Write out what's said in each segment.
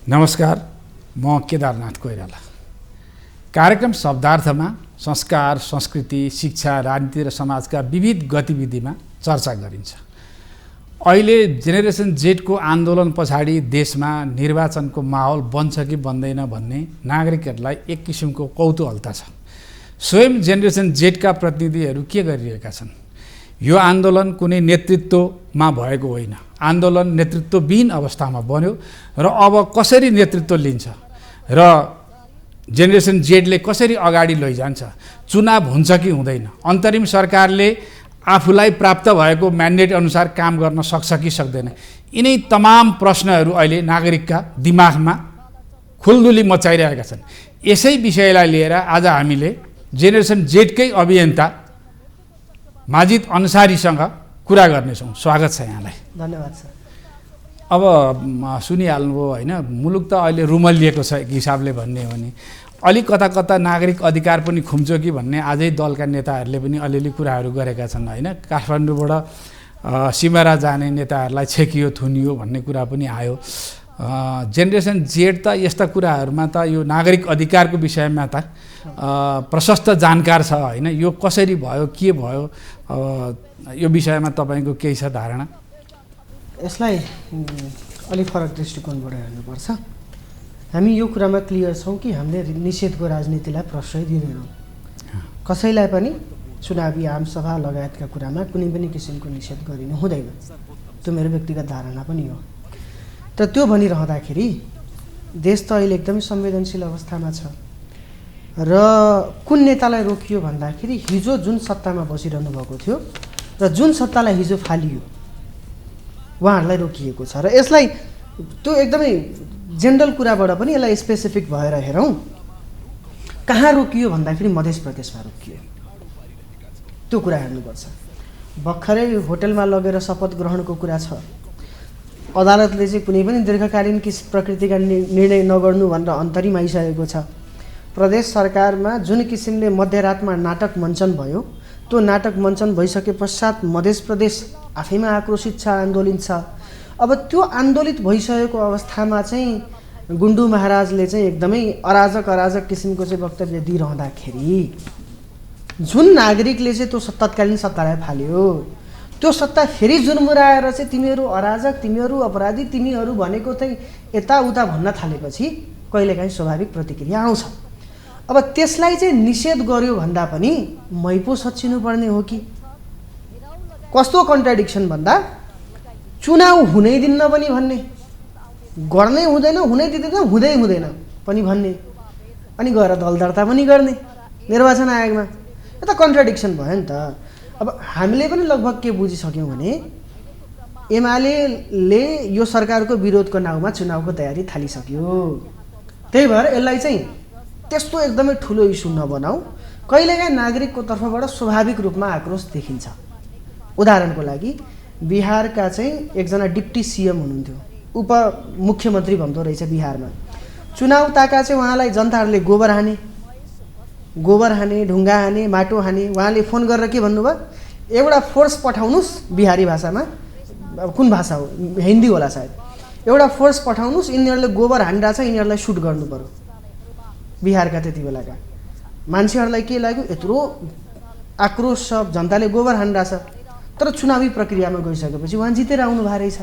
नमस्कार, म केदारनाथ कोइराला। कार्यक्रम शब्दार्थमा संस्कार, संस्कृति, शिक्षा, राजनीति र समाजका विविध गतिविधिमा चर्चा गरिन्छ। अहिले जेनेरेसन जेडको आन्दोलन पछाडि देशमा निर्वाचनको माहौल बन्छ कि बन्दैन भन्ने नागरिकहरूलाई एक किसिमको कौतूहलता छ। स्वयं जेनेरेसन जेडका प्रतिनिधिहरू के गरिरहेका छन्? यो आन्दोलन कुनै नेतृत्वमा भएको होइन, आन्दोलन नेतृत्वविहीन अवस्थामा बन्यो र अब कसरी नेतृत्व लिन्छ र जेनेरेसन जेडले कसरी अगाडि लैजान्छ, चुनाव हुन्छ कि हुँदैन, अन्तरिम सरकारले आफूलाई प्राप्त भएको म्यान्डेट अनुसार काम गर्न सक्छ कि सक्दैन, यिनै तमाम प्रश्नहरू अहिले नागरिकका दिमागमा खुल्दुली मचाइरहेका छन्। यसै विषयलाई लिएर आज हामीले जेनेरेसन जेडकै अभियन्ता माजिद अन्सारीसँग कुरा गर्नेछौँ। स्वागत छ यहाँलाई। धन्यवाद सर। अब सुनिहाल्नुभयो होइन, मुलुक त अहिले रुमलिएको छ एक हिसाबले भन्ने हो भने। अलिक कता कता नागरिक अधिकार पनि खुम्च्यो कि भन्ने आजै दलका नेताहरूले पनि अलिअलि कुराहरू गरेका छन् होइन। काठमाडौँबाट सिमरा जाने नेताहरूलाई छेकियो थुनियो भन्ने कुरा पनि आयो। जेनेरेसन जेड त यस्ता कुराहरूमा त यो नागरिक अधिकारको विषयमा त प्रशस्त जानकार छ होइन। यो कसरी भयो, के भयो, यो विषयमा तपाईँको केही छ धारणा? यसलाई अलिक फरक दृष्टिकोणबाट हेर्नुपर्छ। हामी यो कुरामा क्लियर छौँ कि हामीले निषेधको राजनीतिलाई प्रश्रय दिँदैनौँ। कसैलाई पनि चुनावी आमसभा लगायतका कुरामा कुनै पनि किसिमको निषेध गरिनु हुँदैन। त्यो मेरो व्यक्तिगत धारणा पनि हो। तर त्यो भनिरहँदाखेरि देश त अहिले एकदमै संवेदनशील अवस्थामा छ र कुन नेतालाई रोकियो भन्दाखेरि हिजो जुन सत्तामा बसिरहनु भएको थियो र जुन सत्तालाई हिजो फालियो उहाँहरूलाई रोकिएको छ। र यसलाई त्यो एकदमै जेनरल कुराबाट पनि यसलाई स्पेसिफिक भएर हेरौँ। कहाँ रोकियो भन्दाखेरि मध्य प्रदेशमा रोकियो। त्यो कुरा हेर्नुपर्छ। भर्खरै होटलमा लगेर शपथ ग्रहणको कुरा छ। अदालतले चाहिँ कुनै पनि दीर्घकालीन प्रकृतिका निर्णय नगर्नु भनेर अन्तरिम आइसकेको छ। प्रदेश सरकारमा जुन किसिमले मध्यरातमा नाटक मञ्चन भयो, त्यो नाटक मञ्चन भइसके पश्चात मध्य प्रदेश आफैमा आक्रोशित छ, आन्दोलित छ। अब त्यो आन्दोलित भइसकेको अवस्थामा चाहिँ गुन्डु महाराजले चाहिँ एकदमै अराजक किसिमको चाहिँ वक्तव्य दिइरहँदाखेरि जुन नागरिकले चाहिँ त्यो तत्कालीन सत्तालाई फाल्यो, त्यो सत्ता फेरि जुर्मुराएर चाहिँ तिमीहरू अराजक, तिमीहरू अपराधी, तिमीहरू भनेको चाहिँ यताउता भन्न थालेपछि कहिलेकाहीँ स्वाभाविक प्रतिक्रिया आउँछ। अब त्यसलाई चाहिँ निषेध गर्यो भन्दा पनि मै पो सच्चिनुपर्ने हो कि? कस्तो कन्ट्राडिक्सन भन्दा चुनाव हुनै दिन्न पनि भन्ने, गर्नै हुँदैन, हुनै दिँदैन, हुँदैन पनि भन्ने, अनि गएर दल दर्ता पनि गर्ने निर्वाचन आयोगमा। यो त कन्ट्राडिक्सन भयो नि त। अब हामीले पनि लगभग के बुझिसक्यौँ भने एमाले यो सरकारको विरोधको नाउँमा चुनावको तयारी थालिसक्यो। त्यही भएर यसलाई चाहिँ त्यस्तो एकदमै ठुलो इस्यु नबनाऊ। कहिलेकाहीँ नागरिकको तर्फबाट स्वाभाविक रूपमा आक्रोश देखिन्छ। उदाहरणको लागि बिहारका चाहिँ एकजना डिप्टी सिएम हुनुहुन्थ्यो, उपमुख्यमन्त्री भन्दो रहेछ बिहारमा। चुनाव ताका चाहिँ उहाँलाई जनताहरूले गोबर हाने, ढुङ्गा हाने, माटो हाने। उहाँले फोन गरेर के भन्नुभयो? एउटा फोर्स पठाउनुहोस्, बिहारी भाषामा, कुन भाषा हो, हिन्दी होला सायद, एउटा फोर्स पठाउनुहोस्, यिनीहरूले गोबर हानिरहेछ, यिनीहरूलाई सुट गर्नु पर्यो। बिहारका त्यति बेलाका मान्छेहरूलाई के लाग्यो? यत्रो आक्रोश छ, जनताले गोबर हानिरहेछ, तर चुनावी प्रक्रियामा गइसकेपछि उहाँ जितेर आउनु भएको रहेछ।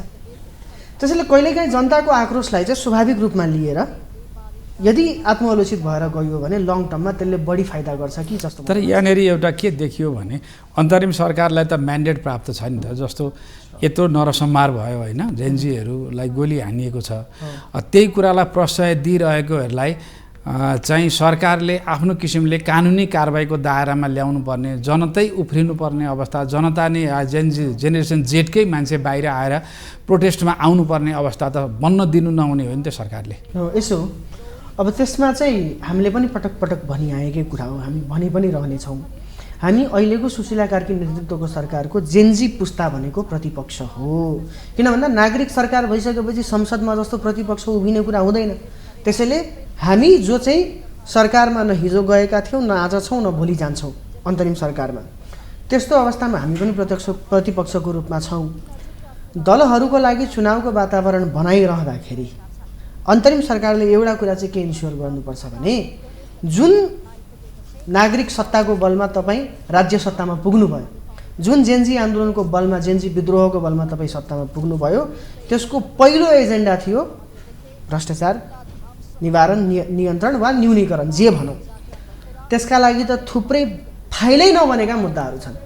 त्यसैले कहिलेकाहीँ जनताको आक्रोशलाई चाहिँ स्वाभाविक रूपमा लिएर यदि आत्मालोचित भएर गयो भने लङ टर्ममा त्यसले बढी फाइदा गर्छ कि जस्तो। तर यहाँनिर एउटा के देखियो भने अन्तरिम सरकारलाई त म्यान्डेट प्राप्त छ नि त। जस्तो यत्रो नरसंहार भयो होइन, जेएनजीहरूलाई गोली हानिएको छ, त्यही कुरालाई प्रश्रय दिइरहेकोहरूलाई चाहिँ सरकारले आफ्नो किसिमले कानुनी कारबाहीको दायरामा ल्याउनु पर्ने, जनतै उफ्रिनुपर्ने अवस्था, जनता नै जेनेरेसन जेडकै मान्छे बाहिर आएर प्रोटेस्टमा आउनुपर्ने अवस्था त बन्न दिनु नहुने हो नि त सरकारले। यसो अब त्यसमा चाहिँ हामीले पनि पटक पटक भनिआएकै कुरा हो, हामी भनि पनि रहनेछौँ। हामी अहिलेको सुशीला कार्की नेतृत्वको सरकारको जेनजी पुस्ता भनेको प्रतिपक्ष हो। किन भन्दा नागरिक सरकार भइसकेपछि संसदमा जस्तो प्रतिपक्ष उभिने कुरा हुँदैन। त्यसैले हामी जो चाहिँ सरकारमा न हिजो गएका थियौँ, न आज छौँ, न भोलि जान्छौँ अन्तरिम सरकारमा, त्यस्तो अवस्थामा हामी पनि प्रतिपक्षको रूपमा छौँ। दलहरूको लागि चुनावको वातावरण बनाइरहँदाखेरि अन्तरिम सरकारले एउटा कुरा चाहिँ के इन्स्योर गर्नुपर्छ भने जुन नागरिक सत्ताको बलमा तपाईँ राज्य सत्तामा पुग्नुभयो, जुन जेन्जी आन्दोलनको बलमा, जेन्जी विद्रोहको बलमा तपाईँ सत्तामा पुग्नुभयो, त्यसको पहिलो एजेन्डा थियो भ्रष्टाचार निवारण, नियन्त्रण वा न्यूनीकरण, जे भनौँ। त्यसका लागि त थुप्रै फाइलै नबनेका मुद्दाहरू छन्।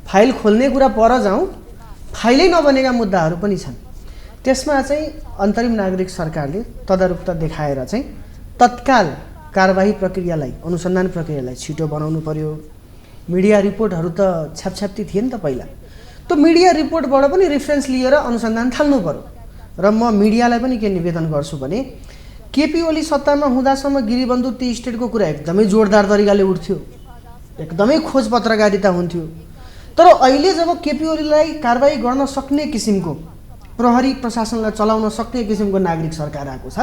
फाइल खोल्ने कुरा पर जाउँ, फाइलै नबनेका मुद्दाहरू पनि छन्। त्यसमा चाहिँ अन्तरिम नागरिक सरकारले तदारुकता देखाएर चाहिँ तत्काल कारबाही प्रक्रियालाई, अनुसन्धान प्रक्रियालाई छिटो बनाउनु पर्यो। मिडिया रिपोर्टहरू त छ्यापछ्याप्ती थिए नि त पहिला, त्यो मिडिया रिपोर्टबाट पनि रेफरेन्स लिएर अनुसन्धान थाल्नु पर्यो। र म मिडियालाई पनि के निवेदन गर्छु भने केपी ओली सत्तामा हुँदासम्म गिरिबन्धु टी स्टेटको कुरा एकदमै जोरदार तरिकाले उठ्थ्यो, एकदमै खोज पत्रकारिता हुन्थ्यो। तर अहिले जब केपी ओलीलाई कारबाही गर्न सक्ने किसिमको, प्रहरी प्रशासनलाई चलाउन सक्ने किसिमको नागरिक सरकार आएको छ,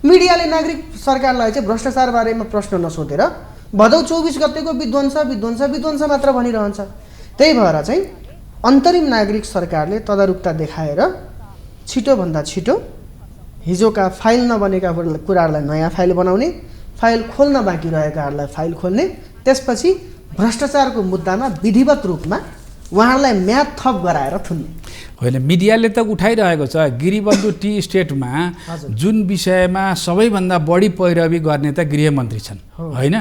मिडियाले नागरिक सरकारलाई चाहिँ भ्रष्टाचार बारेमा प्रश्न नसोधेर भदौ 24 गतेको विध्वंस मात्र भनिरहन्छ। त्यही भएर चाहिँ अन्तरिम नागरिक सरकारले तदारुकता देखाएर छिटोभन्दा छिटो हिजोका फाइल नबनेका कुराहरूलाई नयाँ फाइल बनाउने, फाइल खोल्न बाँकी रहेकाहरूलाई फाइल खोल्ने, त्यसपछि भ्रष्टाचारको मुद्दामा विधिवत रूपमा उहाँहरूलाई म्याद थप गराएर थुन्ने। होइन, मिडियाले त उठाइरहेको छ गिरिबन्धु टी स्टेटमा जुन विषयमा सबैभन्दा बढी पैरवी गर्ने त गृहमन्त्री छन्, होइन?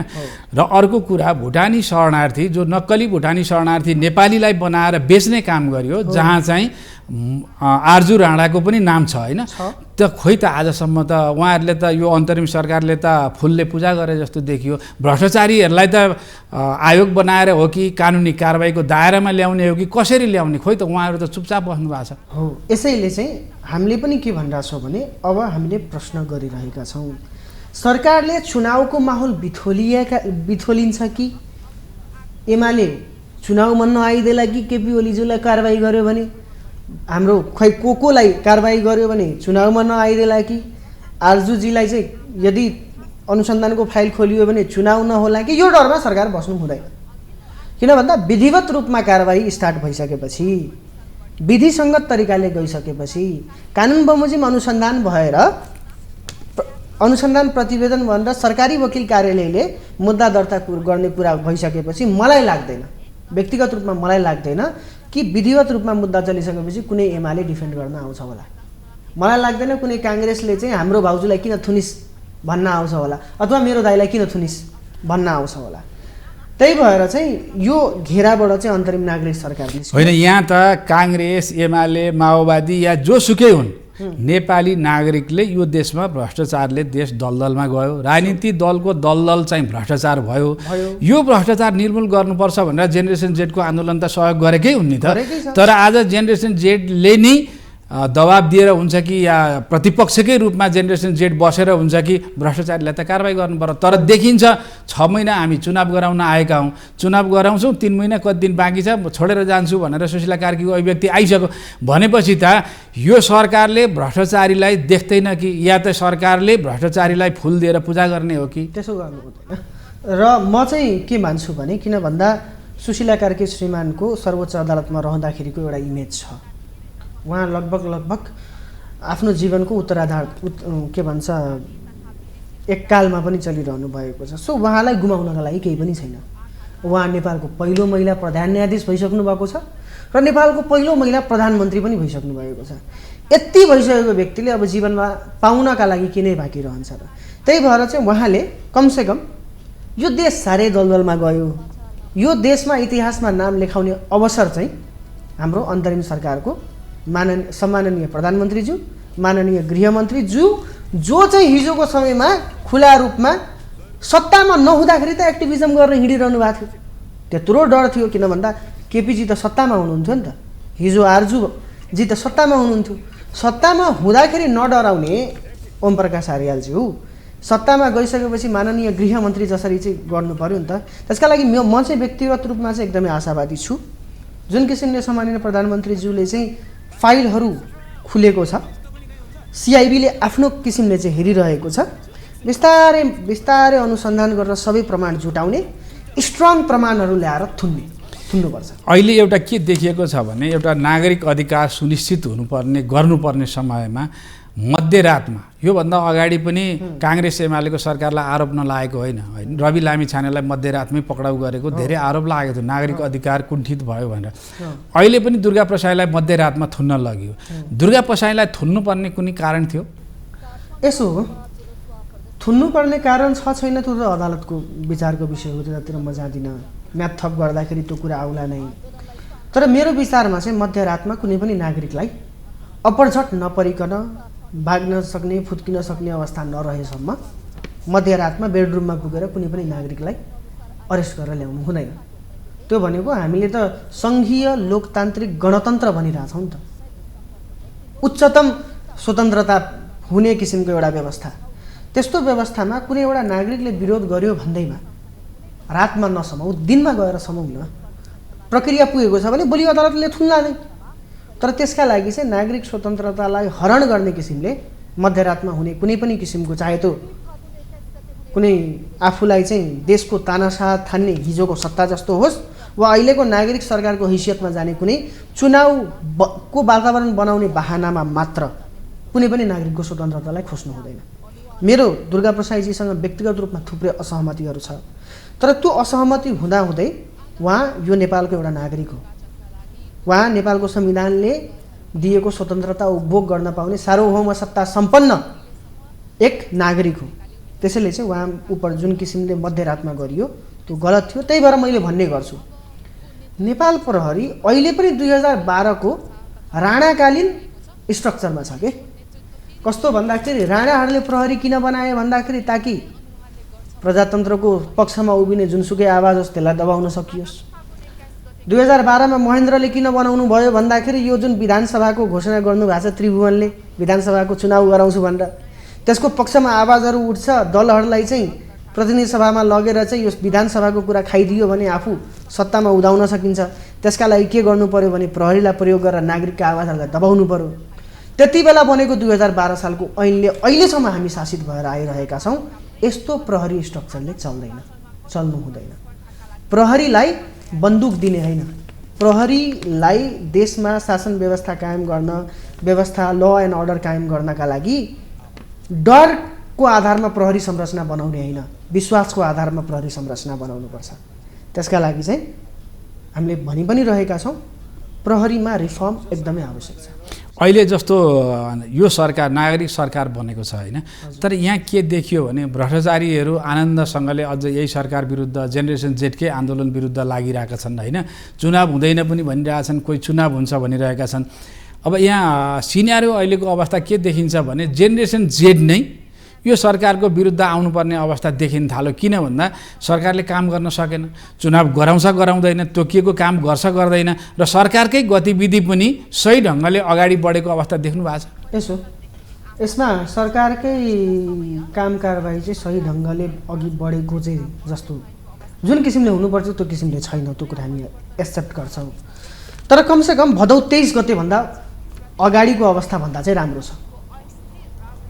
र अर्को कुरा, भुटानी शरणार्थी, जो नक्कली भुटानी शरणार्थी नेपालीलाई बनाएर बेच्ने काम गर्यो, जहाँ चाहिँ आर्जु राणाको पनि नाम छ, होइन? त खोइ त आजसम्म त उहाँहरूले त यो अन्तरिम सरकारले त फुलले पूजा गरे जस्तो देखियो। भ्रष्टाचारीहरूलाई त आयोग बनाएर हो कि कानुनी कारबाहीको दायरामा ल्याउने हो कि कसरी ल्याउने, खोइ त उहाँहरू त चुपचाप बस्नु भएको छ। हो, यसैले चाहिँ हामीले पनि के भनिरहेछौँ भने अब हामीले प्रश्न गरिरहेका छौँ, सरकारले चुनावको माहौल बिथोलिन्छ कि एमाले चुनावमा नआइदेला कि केपी ओलीज्यूलाई कारबाही गर्यो भने, हाम्रो खै कोलाई कारबाही गर्यो भने चुनावमा नआइदेला कि, आर्जुजीलाई चाहिँ यदि अनुसन्धानको फाइल खोलियो भने चुनाव नहोला कि, यो डरमा सरकार बस्नु हुँदैन। किन भन्दा विधिवत रूपमा कारबाही स्टार्ट भइसकेपछि, विधिसङ्गत तरिकाले गइसकेपछि, कानुन बमोजिम अनुसन्धान भएर अनुसन्धान प्रतिवेदन भनेर सरकारी वकिल कार्यालयले मुद्दा दर्ता गर्ने कुरा भइसकेपछि मलाई लाग्दैन, व्यक्तिगत रूपमा मलाई लाग्दैन कि विधिवत रूपमा मुद्दा चलिसकेपछि कुनै एमाले डिफेन्ड गर्न आउँछ होला। मलाई लाग्दैन कुनै काङ्ग्रेसले चाहिँ हाम्रो भाउजूलाई किन थुनिस भन्न आउँछ होला, अथवा मेरो दाइलाई किन थुनिस भन्न आउँछ होला। त्यही भएर चाहिँ यो घेराबाट चाहिँ अन्तरिम नागरिक सरकार होइन, यहाँ त काङ्ग्रेस, एमाले, माओवादी या जोसुकै हुन्, नेपाली नागरिकले यो देशमा भ्रष्टाचारले देश दलदलमा गयो, राजनीति दलको दलदल चाहिँ भ्रष्टाचार भयो। यो भ्रष्टाचार निर्मूल गर्नुपर्छ भनेर जेनेरेसन जेडको आन्दोलन त सहयोग गरेकै हुन् नि त। तर आज जेनेरेसन जेडले नै दबाब दिएर हुन्छ कि या प्रतिपक्षकै रूपमा जेनेरेसन जेड बसेर हुन्छ कि भ्रष्टाचारीलाई त कारबाही गर्नु पर्यो। तर देखिन्छ 6 महिना हामी चुनाव गराउन आएका हौँ, चुनाव गराउँछौँ, 3 महिना कति दिन बाँकी छ छोडेर जान्छु भनेर सुशीला कार्कीको अभिव्यक्ति आइसक्यो भनेपछि त यो सरकारले भ्रष्टाचारीलाई देख्दैन कि या त सरकारले भ्रष्टाचारीलाई फुल दिएर पूजा गर्ने हो कि? त्यसो गर्नु हुँदैन। र म चाहिँ के मान्छु भने, किन भन्दा सुशीला कार्की श्रीमानको सर्वोच्च अदालतमा रहँदाखेरिको एउटा इमेज छ, उहाँ लगभग आफ्नो जीवनको उत्तराधार के भन्छ एककालमा पनि चलिरहनु भएको छ। सो उहाँलाई गुमाउनका लागि केही पनि छैन। उहाँ नेपालको पहिलो महिला प्रधान न्यायाधीश भइसक्नु भएको छ र नेपालको पहिलो महिला प्रधानमन्त्री पनि भइसक्नु भएको छ। यति भइसकेको व्यक्तिले अब जीवनमा पाउनका लागि के नै बाँकी रहन्छ र? त्यही भएर चाहिँ उहाँले कमसेकम यो देश साह्रै दलदलमा गयो, यो देशमा इतिहासमा नाम लेखाउने अवसर चाहिँ हाम्रो अन्तरिम सरकारको सम्माननीय प्रधानमन्त्रीज्यू, माननीय गृहमन्त्रीज्यू, जो चाहिँ हिजोको समयमा खुला रूपमा सत्तामा नहुँदाखेरि त एक्टिभिजम गर्न हिँडिरहनु भएको थियो। त्यत्रो डर थियो, किन भन्दा केपीजी त सत्तामा हुनुहुन्थ्यो नि त, हिजो आर्जुजी त सत्तामा हुनुहुन्थ्यो। सत्तामा हुँदाखेरि नडराउने ओम प्रकाश आर्यालज्यू सत्तामा गइसकेपछि माननीय गृहमन्त्री जसरी चाहिँ गर्नु पर्यो नि त। त्यसका लागि म चाहिँ व्यक्तिगत रूपमा चाहिँ एकदमै आशावादी छु। जुन किसिमले सम्माननीय प्रधानमन्त्रीज्यूले चाहिँ फाइलहरू खुलेको छ, सिआइबीले आफ्नो किसिमले चाहिँ हेरिरहेको छ, बिस्तारै बिस्तारै अनुसन्धान गरेर सबै प्रमाण जुटाउने, स्ट्रङ प्रमाणहरू ल्याएर थुन्नुपर्छ। अहिले एउटा के देखिएको छ भने, एउटा नागरिक अधिकार सुनिश्चित गर्नुपर्ने समयमा मध्यरातमा योभन्दा अगाडि पनि काङ्ग्रेस एमालेको सरकारलाई आरोप नलागेको होइन रवि लामिछानेलाई मध्यरातमै पक्राउ गरेको धेरै आरोप लागेको थियो नागरिक अधिकार कुण्ठित भयो भनेर अहिले पनि दुर्गा प्रसाईलाई मध्यरातमा थुन्न लग्यो दुर्गा प्रसाईलाई थुन्नुपर्ने कुनै कारण थियो यसो हो थुन्नुपर्ने कारण छ छैन त्यो त अदालतको विचारको विषय हो त्यतातिर म जाँदिनँ म्याथ थप गर्दाखेरि त्यो कुरा आउला नै तर मेरो विचारमा चाहिँ मध्यरातमा कुनै पनि नागरिकलाई अपरझट नपरिकन भाग्न सक्ने फुत्किन सक्ने अवस्था नरहेसम्म मध्यरातमा बेडरुममा पुगेर कुनै पनि नागरिकलाई अरेस्ट गरेर ल्याउनु हुँदैन त्यो भनेको हामीले त सङ्घीय लोकतान्त्रिक गणतन्त्र भनिरहेछौँ नि त उच्चतम स्वतन्त्रता हुने किसिमको एउटा व्यवस्था त्यस्तो व्यवस्थामा कुनै एउटा नागरिकले विरोध गर्यो भन्दैमा रातमा नसमाउ दिनमा गएर समाउ न प्रक्रिया पुगेको छ भने भोलि अदालतले थुन्ला नै तर त्यसका लागि चाहिँ नागरिक स्वतन्त्रतालाई हरण गर्ने किसिमले मध्यरातमा हुने कुनै पनि किसिमको चाहे त्यो कुनै आफूलाई चाहिँ देशको तानाशाह ठान्ने हिजोको सत्ता जस्तो होस् वा अहिलेको नागरिक सरकारको हैसियतमा जाने कुनै चुनावको वातावरण बनाउने बहानामा मात्र कुनै पनि नागरिकको स्वतन्त्रतालाई खोज्नु हुँदैन मेरो दुर्गा प्रसाईजीसँग व्यक्तिगत रूपमा थुप्रै असहमतिहरू छ तर त्यो असहमति हुँदाहुँदै उहाँ यो नेपालको एउटा नागरिक हो उहाँ नेपालको संविधानले दिएको स्वतन्त्रता उपभोग गर्न पाउने सार्वभौम सत्ता सम्पन्न एक नागरिक हो त्यसैले चाहिँ उहाँ उप जुन किसिमले मध्यरातमा गरियो त्यो गलत थियो त्यही भएर मैले भन्ने गर्छु नेपाल प्रहरी अहिले पनि 2012 को राणाकालीन स्ट्रक्चरमा छ के कस्तो भन्दाखेरि राणाहरूले प्रहरी किन बनाए भन्दाखेरि ताकि प्रजातन्त्रको पक्षमा उभिने जुनसुकै आवाज होस् त्यसलाई दबाउन सकियोस् 2012 मा महेन्द्रले किन बनाउनु भयो भन्दाखेरि यो जुन विधानसभाको घोषणा गर्नुभएको छ त्रिभुवनले विधानसभाको चुनाव गराउँछु भनेर त्यसको पक्षमा आवाजहरू उठ्छ दलहरूलाई चाहिँ प्रतिनिधि सभामा लगेर चाहिँ यो विधानसभाको कुरा खाइदियो भने आफू सत्तामा उदाउन सकिन्छ त्यसका लागि के गर्नु पर्यो भने प्रहरीलाई प्रयोग गरेर नागरिकका आवाजहरूलाई दबाउनु पर्यो त्यति बेला बनेको 2012 सालको ऐनले अहिलेसम्म हामी शासित भएर आइरहेका छौँ यस्तो प्रहरी स्ट्रक्चरले चल्दैन चल्नु हुँदैन प्रहरीलाई बन्दुक दिने होइन प्रहरीलाई देशमा शासन व्यवस्था कायम गर्न व्यवस्था ल एन्ड अर्डर कायम गर्नका लागि डरको आधारमा प्रहरी संरचना बनाउने होइन विश्वासको आधारमा प्रहरी संरचना बनाउनुपर्छ त्यसका लागि चाहिँ हामीले भनि पनि रहेका छौँ प्रहरीमा रिफर्म एकदमै आवश्यक छ अहिले जस्तो यो सरकार नागरिक सरकार बनेको छ होइन तर यहाँ के देखियो भने भ्रष्टाचारीहरू आनन्दसँगले अझ यही सरकार विरुद्ध जेनेरेसन जेडकै आन्दोलन विरुद्ध लागिरहेका छन् होइन चुनाव हुँदैन पनि भनिरहेछन् कोही चुनाव हुन्छ भनिरहेका छन् अब यहाँ सिनेरियो अहिलेको अवस्था के देखिन्छ भने जेनेरेसन जेड नै यो सरकारको विरुद्ध आउनुपर्ने अवस्था देखिन थाल्यो किन भन्दा सरकारले काम गर्न सकेन चुनाव गराउँछ गराउँदैन तोकिएको काम गर्छ गर्दैन र सरकारकै गतिविधि पनि सही ढङ्गले अगाडि बढेको अवस्था देख्नु भएको छ यसो यसमा सरकारकै काम कारबाही चाहिँ सही ढङ्गले अघि बढेको चाहिँ जस्तो जुन किसिमले हुनुपर्छ त्यो किसिमले छैन त्यो कुरा हामी एक्सेप्ट गर्छौँ तर कमसेकम भदौ 23 गतेभन्दा अगाडिको अवस्थाभन्दा चाहिँ राम्रो छ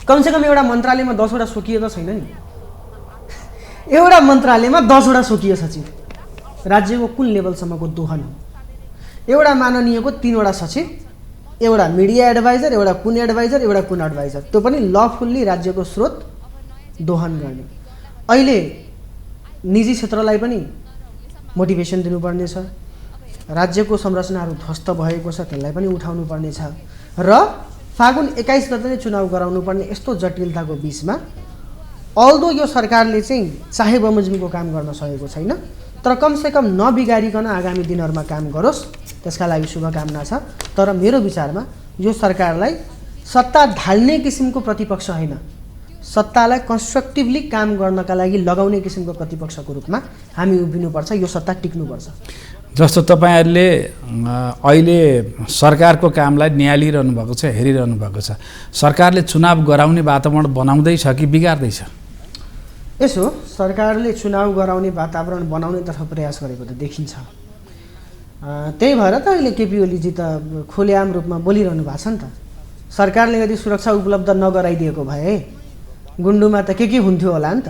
कमसेकम एउटा मन्त्रालयमा 10 वटा स्वकीय त छैन नि एउटा मन्त्रालयमा 10 वटा स्वकीय सचिव राज्यको कुन लेभलसम्मको दोहन हो एउटा माननीयको 3 वटा सचिव एउटा मिडिया एडभाइजर एउटा कुन एडभाइजर एउटा कुन एडभाइजर त्यो पनि लफुल्ली राज्यको स्रोत दोहन गर्ने अहिले निजी क्षेत्रलाई पनि मोटिभेसन दिनुपर्ने छ राज्यको संरचनाहरू ध्वस्त भएको छ त्यसलाई पनि उठाउनु पर्ने छ र फागुन 21 गते चुनाव गराउनु पर्ने यस्तो जटिलताको बीचमा अल्दो यो सरकारले चाहिँ चाहे बमोजिमको काम गर्न सकेको छैन तर कमसेकम नबिगारिकन आगामी दिनहरूमा काम गरोस् त्यसका लागि शुभकामना छ तर मेरो विचारमा यो सरकारलाई सत्ता ढाल्ने किसिमको प्रतिपक्ष होइन सत्तालाई कन्स्ट्रक्टिभली काम गर्नका लागि लगाउने किसिमको प्रतिपक्षको रूपमा हामी उभिनुपर्छ यो सत्ता टिक्नुपर्छ जस्तो तपाईहरुले अहिले सरकारको कामलाई नियालिरहनु भएको छ हेरिरहनु भएको छ सरकारले चुनाव गराउने वातावरण बनाउँदैछ कि बिगार्दैछ यसो सरकारले चुनाव गराउने वातावरण बनाउनेतर्फ प्रयास गरेको त देखिन्छ त्यही भएर त अहिले केपी ओलीजी त खुलेआम रूपमा बोलिरहनु भएको छ नि त सरकारले यदि सुरक्षा उपलब्ध नगराइदिएको भए गुन्डुमा त के हुन्थ्यो होला नि त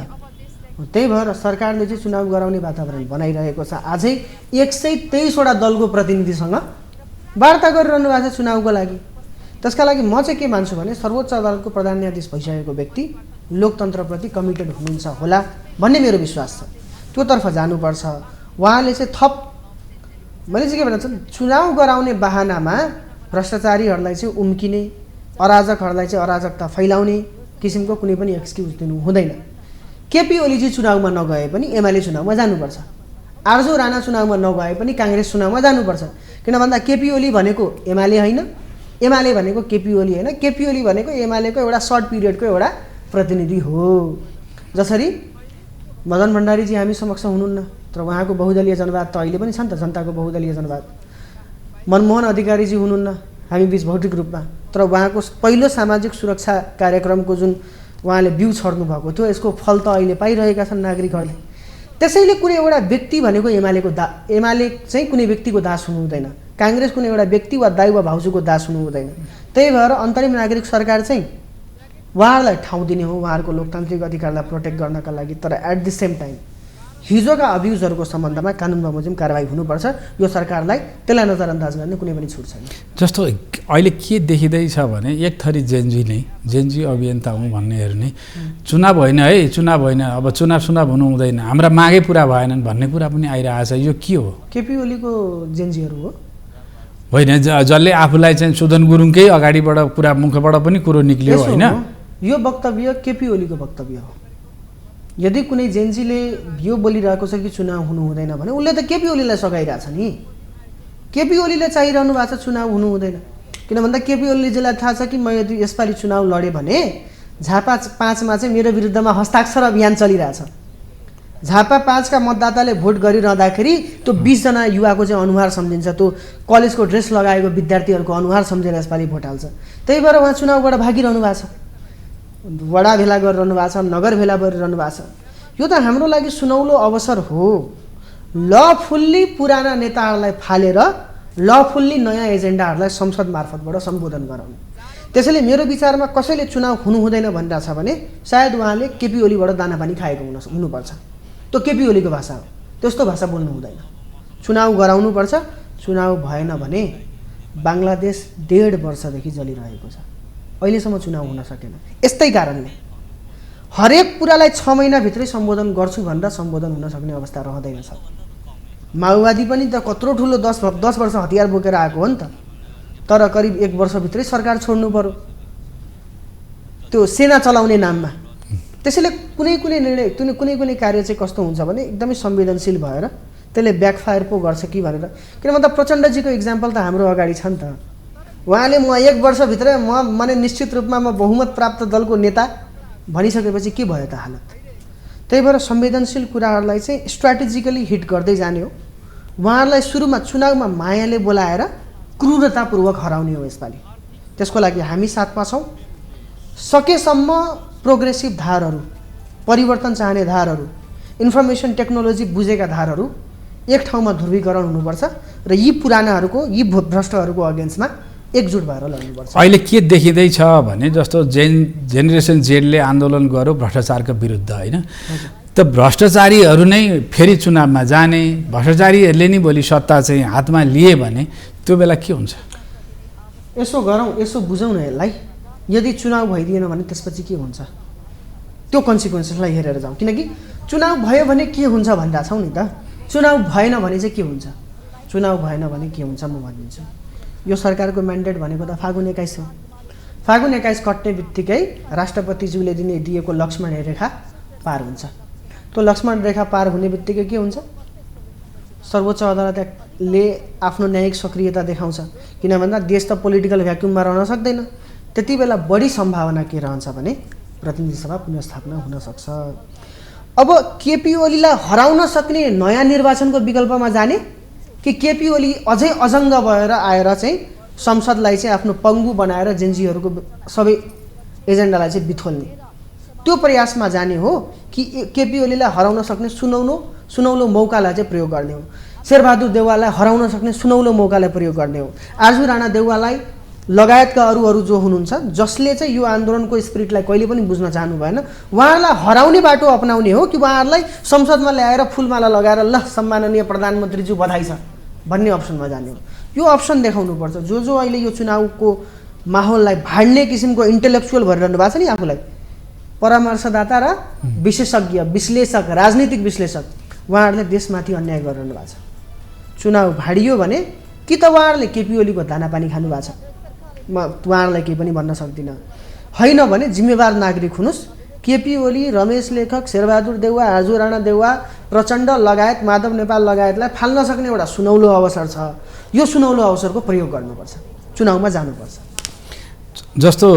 त्यही भएर सरकारले चाहिँ चुनाव गराउने वातावरण बनाइरहेको छ आजै 123 वटा दलको प्रतिनिधिसँग वार्ता गरिरहनु भएको छ चुनावको लागि त्यसका लागि म चाहिँ के मान्छु भने सर्वोच्च अदालतको प्रधान न्यायाधीश भइसकेको व्यक्ति लोकतन्त्रप्रति कमिटेड हुनुहुन्छ होला भन्ने मेरो विश्वास छ। त्योतर्फ जानुपर्छ। उहाँले चाहिँ थप मैले चाहिँ के भन्न चाहन्छु, चुनाव गराउने बहानामा भ्रष्टाचारीहरूलाई चाहिँ उम्किने, अराजकहरूलाई चाहिँ अराजकता फैलाउने किसिमको कुनै पनि एक्सक्युज दिनु हुँदैन। केपी ओलीजी चुनावमा नगए पनि एमाले चुनावमा जानुपर्छ। आरजू राणा चुनावमा नगए पनि काङ्ग्रेस चुनावमा जानुपर्छ। किन भन्दा केपी ओली भनेको एमाले होइन, एमाले भनेको केपी ओली होइन, केपी ओली भनेको एमालेको एउटा सर्ट पिरियडको एउटा प्रतिनिधि हो। जसरी मदन भण्डारीजी हामी समक्ष हुनुहुन्न, तर उहाँको बहुदलीय जनवाद त अहिले पनि छ नि त, जनताको बहुदलीय जनवाद। मनमोहन अधिकारीजी हुनुहुन्न हामी बिच भौतिक रूपमा, तर उहाँको पहिलो सामाजिक सुरक्षा कार्यक्रमको जुन उहाँले बिउ छर्नु भएको थियो, यसको फल त अहिले पाइरहेका छन् नागरिकहरूले। त्यसैले कुनै एउटा व्यक्ति भनेको एमाले चाहिँ कुनै व्यक्तिको दास हुनु हुँदैन, काङ्ग्रेस कुनै एउटा व्यक्ति वा दाइ वा भाउजूको दास हुनु हुँदैन। त्यही भएर अन्तरिम नागरिक सरकार चाहिँ उहाँहरूलाई ठाउँ दिने हो, उहाँहरूको लोकतान्त्रिक अधिकारलाई प्रोटेक्ट गर्नका लागि। तर एट द सेम टाइम हिजोका अब्युजहरूको सम्बन्धमा कानुन बमोजिम कारवाही हुनुपर्छ। यो सरकारलाई त्यसलाई नजरअन्दाज गर्ने कुनै पनि छुट छैन। जस्तो अहिले के देखिँदैछ भने एक थरी जेन्जी अभियन्ता हुँ भन्नेहरू नै चुनाव होइन है, चुनाव होइन, अब चुनाव हुनु हुँदैन, हाम्रा मागै पुरा भएनन् भन्ने कुरा पनि आइरहेछ। यो के हो? केपी ओलीको जेन्जीहरू हो होइन, जसले आफूलाई चाहिँ सुदन गुरुङकै अगाडिबाट पुरा मुखबाट पनि कुरो निक्ल्यो होइन। यो वक्तव्य केपी ओलीको वक्तव्य हो। यदि कुनै जेन्जीले यो बोलिरहेको छ कि चुनाव हुनु हुँदैन भने उसले त केपी ओलीलाई सघाइरहेछ नि। केपी ओलीले चाहिरहनु भएको छ चुनाव हुनु हुँदैन। किन भन्दा केपी ओलीजीलाई थाहा छ कि म यदि यसपालि चुनाव लडेँ भने झापा 5मा चाहिँ मेरो विरुद्धमा हस्ताक्षर अभियान चलिरहेछ। झापा 5का मतदाताले भोट गरिरहँदाखेरि त्यो 20 जना युवाको चाहिँ अनुहार सम्झिन्छ, त्यो कलेजको ड्रेस लगाएको विद्यार्थीहरूको अनुहार सम्झेर यसपालि भोट हाल्छ। त्यही भएर उहाँ चुनावबाट भागिरहनु भएको छ, वडा भेला गरिरहनु भएको छ, नगर भेला गरिरहनु भएको छ। यो त हाम्रो लागि सुनौलो अवसर हो। लफुल्ली पुराना नेताहरूलाई फालेर लफुल्ली नयाँ एजेन्डाहरूलाई संसद मार्फतबाट सम्बोधन गराउनु। त्यसैले मेरो विचारमा कसैले चुनाव हुनु हुँदैन भनिरहेछ भने सायद उहाँले केपी ओलीबाट दानापानी खाएको हुनुपर्छ। त्यो केपी ओलीको भाषा हो, त्यस्तो भाषा बोल्नु हुँदैन। चुनाव गराउनुपर्छ। चुनाव भएन भने बाङ्लादेश 1.5 वर्षदेखि जलिरहेको छ, अहिलेसम्म चुनाव हुन सकेन। यस्तै कारणले हरेक कुरालाई 6 महिनाभित्रै सम्बोधन गर्छु भनेर सम्बोधन हुन सक्ने अवस्था रहँदैन छ। माओवादी पनि त कत्रो ठुलो 10 वर्ष हतियार बोकेर आएको हो नि त, तर करिब 1 वर्षभित्रै सरकार छोड्नु पर्यो त्यो सेना चलाउने नाममा। त्यसैले कुनै निर्णय कुनै कार्य चाहिँ कस्तो हुन्छ भने एकदमै संवेदनशील भएर त्यसले ब्याकफायर पो गर्छ कि भनेर। किन भन्दा प्रचण्डजीको इक्जाम्पल त हाम्रो अगाडि छ नि त। उहाँले म 1 वर्षभित्रै माने निश्चित रूपमा म बहुमत प्राप्त दलको नेता भनिसकेपछि के भयो त हालत। त्यही भएर संवेदनशील कुराहरूलाई चाहिँ स्ट्राटेजिकली हिट गर्दै जाने हो। उहाँहरूलाई सुरुमा चुनावमा मायाले बोलाएर क्रूरतापूर्वक हराउने हो यसपालि। त्यसको लागि हामी साथमा छौँ। सकेसम्म प्रोग्रेसिभ धारहरू, परिवर्तन चाहने धारहरू, इन्फर्मेसन टेक्नोलोजी बुझेका धारहरू एक ठाउँमा ध्रुवीकरण हुनुपर्छ र यी पुरानाहरूको, यी भ्रष्टहरूको अगेन्स्टमा एकजुट भएर लड्नुपर्छ। अहिले के देखिँदैछ भने जस्तो जेनेरेसन जेडले आन्दोलन गर्यो भ्रष्टाचारका विरुद्ध होइन, त भ्रष्टाचारीहरू नै फेरि चुनावमा जाने, भ्रष्टाचारीहरूले नै भोलि सत्ता चाहिँ हातमा लिए भने त्यो बेला के हुन्छ? यसो गरौँ, यसो बुझौँ न यसलाई। यदि चुनाव भइदिएन भने त्यसपछि के हुन्छ त्यो कन्सिक्वेन्सेसलाई हेरेर जाउँ। किनकि चुनाव भयो भने के हुन्छ भनिरहेको छौँ नि त। चुनाव भएन भने चाहिँ के हुन्छ, चुनाव भएन भने के हुन्छ म भनिदिन्छु। यो सरकारको म्यान्डेट भनेको त फागुन 21 हो। फागुन 21 कट्ने बित्तिकै राष्ट्रपतिज्यूले दिएको लक्ष्मण रेखा पार हुन्छ। त्यो लक्ष्मण रेखा पार हुने बित्तिकै के हुन्छ, सर्वोच्च अदालतले आफ्नो न्यायिक सक्रियता देखाउँछ। किन भन्दा देश त पोलिटिकल भ्याक्युममा रहन सक्दैन। त्यति बेला बढी सम्भावना के रहन्छ भने प्रतिनिधि सभा पुनर्स्थापना हुन सक्छ। अब केपी ओलीलाई हराउन सक्ने नयाँ निर्वाचनको विकल्पमा जाने कि केपी ओली अझै अजङ्ग भएर आएर चाहिँ संसदलाई चाहिँ आफ्नो पङ्गु बनाएर जेन्जीहरूको सबै एजेन्डालाई चाहिँ बिथोल्ने, त्यो प्रयासमा जाने हो कि केपी ओलीलाई हराउन सक्ने सुनौलो मौकालाई चाहिँ प्रयोग गर्ने हो। शेरबहादुर देउवालाई हराउन सक्ने सुनौलो मौकालाई प्रयोग गर्ने हो। आरजू राणा देउवालाई लगायतका अरू जो हुनुहुन्छ जसले चाहिँ यो आन्दोलनको स्पिरिटलाई कहिले पनि बुझ्न चाहनु भएन, उहाँहरूलाई हराउने बाटो अपनाउने हो कि उहाँहरूलाई संसदमा ल्याएर फुलमाला लगाएर ल सम्माननीय प्रधानमन्त्रीज्यू बधाई छ भन्ने अप्सनमा जाने हो। यो अप्सन देखाउनुपर्छ। जो अहिले यो चुनावको माहौललाई भाड्ने किसिमको इन्टेलेक्चुअल भइरहनु भएको छ नि आफूलाई, परामर्शदाता र विशेषज्ञ विश्लेषक राजनीतिक विश्लेषक, उहाँहरूले देशमाथि अन्याय गरिरहनु भएको छ। चुनाव भाडियो भने कि त उहाँहरूले केपी ओलीको दानापानी खानु भएको छ, म उहाँहरूलाई केही पनि भन्न सक्दिनँ, होइन भने जिम्मेवार नागरिक हुनुहोस्। केपी ओली, रमेश लेखक, शेरबहादुर देउवा, आर्जु राणा देउवा, प्रचण्ड लगायत माधव नेपाल लगायतलाई फाल्न सक्ने एउटा सुनौलो अवसर छ। यो सुनौलो अवसरको प्रयोग गर्नुपर्छ, चुनावमा जानुपर्छ। जस्तो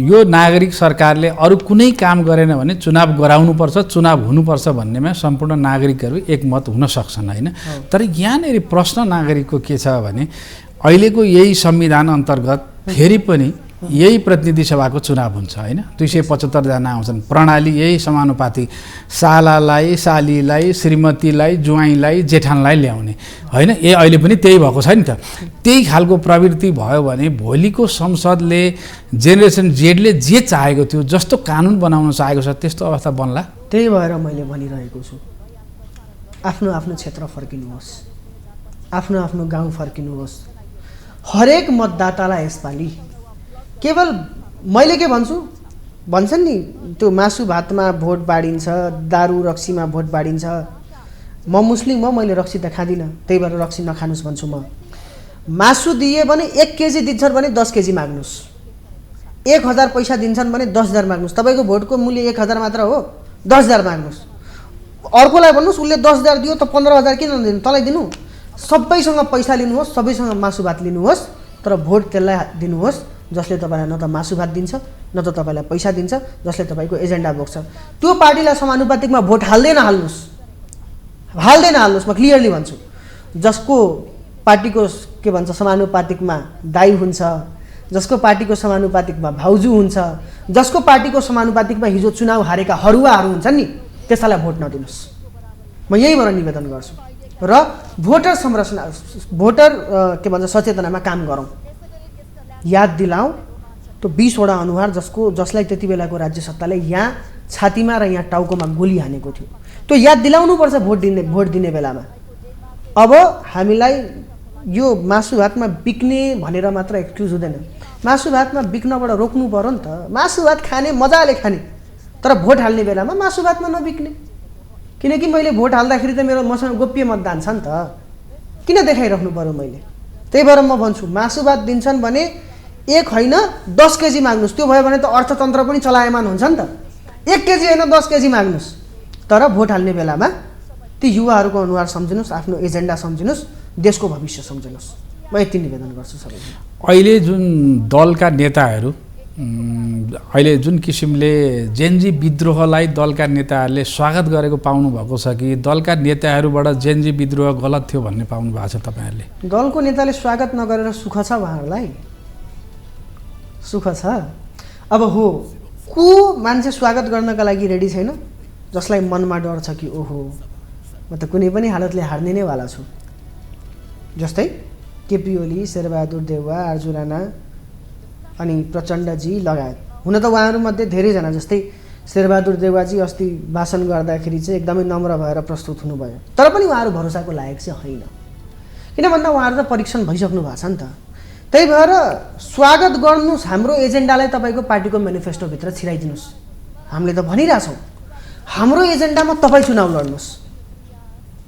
यो नागरिक सरकारले अरू कुनै काम गरेन भने चुनाव गराउनुपर्छ, चुनाव हुनुपर्छ भन्नेमा सम्पूर्ण नागरिकहरू एकमत हुन सक्छन् होइन। तर यहाँनिर प्रश्न नागरिकको के छ भने अहिलेको यही संविधान अन्तर्गत फेरि पनि यही प्रतिनिधि सभाको चुनाव हुन्छ होइन। 275 जना आउँछन्, प्रणाली यही समानुपातिक, सालालाई, सालीलाई, श्रीमतीलाई, ज्वाइँलाई, जेठानलाई ल्याउने होइन। अहिले पनि त्यही भएको छ नि त। त्यही खालको प्रवृत्ति भयो भने भोलिको संसदले जेनेरेसन जेडले जे चाहेको थियो, जस्तो कानुन बनाउन चाहेको छ त्यस्तो अवस्था बन्ला। त्यही भएर मैले भनिरहेको छु, आफ्नो आफ्नो क्षेत्र फर्किनुहोस्, आफ्नो आफ्नो गाउँ फर्किनुहोस्। हरेक मतदातालाई यसपालि केवल मैले के भन्छु भन्छन् नि, त्यो मासु भातमा भोट बाँडिन्छ, दारू रक्सीमा भोट बाँडिन्छ। म मुस्लिम हो, मैले रक्सी त खाँदिनँ, त्यही भएर रक्सी नखानुस् भन्छु म। मासु दिए भने 1 केजी दिन्छन् भने 10 केजी माग्नुहोस्, 1000 पैसा दिन्छन् भने 10,000 माग्नुहोस्। तपाईँको भोटको मूल्य 1000 मात्र हो, 10,000 माग्नुहोस्। अर्कोलाई भन्नुहोस् उसले 10,000 दियो त 15,000 किन नदिनु, तँलाई दिनु। सबैसँग पैसा लिनुहोस्, सबैसँग मासु भात लिनुहोस्, तर भोट त्यसलाई दिनुहोस् जसले तपाईँलाई न त मासु भात दिन्छ, न त तपाईँलाई पैसा दिन्छ, जसले तपाईँको एजेन्डा बोक्छ। त्यो पार्टीलाई समानुपातिकमा भोट हाल्दै नहाल्नुहोस्, म क्लियरली भन्छु। जसको पार्टीको के भन्छ समानुपातिकमा दाइ हुन्छ, जसको पार्टीको समानुपातिकमा भाउजू हुन्छ, जसको पार्टीको समानुपातिकमा हिजो चुनाव हारेका हरुवाहरू हुन्छन् नि, त्यसलाई भोट नदिनुहोस्। म यहीबाट निवेदन गर्छु र भोटर संरचना, भोटर के भन्छ सचेतनामा काम गरौँ। याद दिलाऊ त्यो 20 वटा अनुहार जसलाई त्यति बेलाको राज्य सत्ताले यहाँ छातीमा र यहाँ टाउकोमा गोली हानेको थियो, त्यो याद दिलाउनुपर्छ भोट दिने बेलामा। अब हामीलाई यो मासु भातमा बिक्ने भनेर मात्र एक्सक्युज हुँदैन, मासु भातमा बिक्नबाट रोक्नु पर्यो नि त। मासु भात खाने मजाले खाने, तर भोट हाल्ने बेलामा मासु भातमा नबिक्ने। किनकि मैले भोट हाल्दाखेरि त मसँग गोप्य मतदान छ नि त, किन देखाइराख्नु पर्यो मैले। त्यही भएर म भन्छु मासु भात दिन्छन् भने 1 होइन 10 केजी माग्नुहोस्। त्यो भयो भने त अर्थतन्त्र पनि चलायमान हुन्छ नि त। 1 केजी होइन 10 केजी माग्नुहोस्, तर भोट हाल्ने बेलामा ती युवाहरूको अनुहार सम्झिनुहोस्, आफ्नो एजेन्डा सम्झिनुहोस्, देशको भविष्य सम्झिनुहोस्। म यति निवेदन गर्छु सबैलाई। अहिले जुन दलका नेताहरू अहिले जुन किसिमले जेनजी विद्रोहलाई दलका नेताहरूले स्वागत गरेको पाउनु भएको छ कि दलका नेताहरूबाट जेनजी विद्रोह गलत थियो भन्ने पाउनु भएको छ तपाईँहरूले? दलको नेताले स्वागत नगरेर सुख छ उहाँहरूलाई? सुख छ? अब हो को मान्छे स्वागत गर्नका लागि रेडी छैन, जसलाई मनमा डर छ कि ओहो म त कुनै पनि हालतले हार्ने नै वाला छु। जस्तै केपी ओली, शेरबहादुर देउवा, आर्जु राणा अनि प्रचण्डजी लगायत। हुन त उहाँहरूमध्ये धेरैजना, जस्तै शेरबहादुर देउवाजी अस्ति भाषण गर्दाखेरि चाहिँ एकदमै नम्र भएर प्रस्तुत हुनुभयो, तर पनि उहाँहरू भरोसाको लायक चाहिँ होइन। किन भन्दा उहाँहरू त परीक्षण भइसक्नु भएको छ नि त। त्यही भएर स्वागत गर्नुहोस्, हाम्रो एजेन्डालाई तपाईँको पार्टीको मेनिफेस्टोभित्र छिराइदिनुहोस्। हामीले त भनिरहेछौँ हाम्रो एजेन्डामा तपाईँ चुनाव लड्नुहोस्।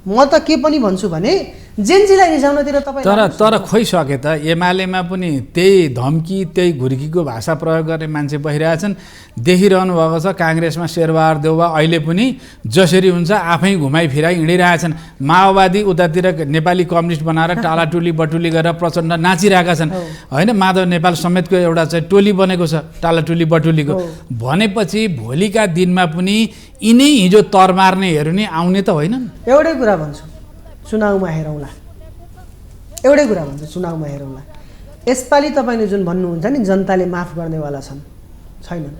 म त के पनि भन्छु भने जेनजीलाई रिझाउनतिर तपाईँ तर खोइसके त एमालेमा पनि त्यही धम्की त्यही घुर्कीको भाषा प्रयोग गर्ने मान्छे बसिरहेछन्। देखिरहनु भएको छ काङ्ग्रेसमा शेरबहादुर देउवा अहिले पनि जसरी हुन्छ आफै घुमाइ फिराइ हिँडिरहेछन्। माओवादी उतातिर नेपाली कम्युनिस्ट बनाएर टालाटुली बटुली गरेर प्रचण्ड नाचिरहेका छन् होइन। माधव नेपाल समेतको एउटा चाहिँ टोली बनेको छ टालाटुली बटुलीको। भनेपछि भोलिका दिनमा पनि यिनै हिजो तर मार्नेहरू नै आउने त होइनन्। एउटै कुरा भन्छु, चुनावमा हेरौँला। एउटै कुरा भन्छु, चुनावमा हेरौँला। यसपालि तपाईँले जुन भन्नुहुन्छ नि जनताले माफ गर्नेवाला छैनन्,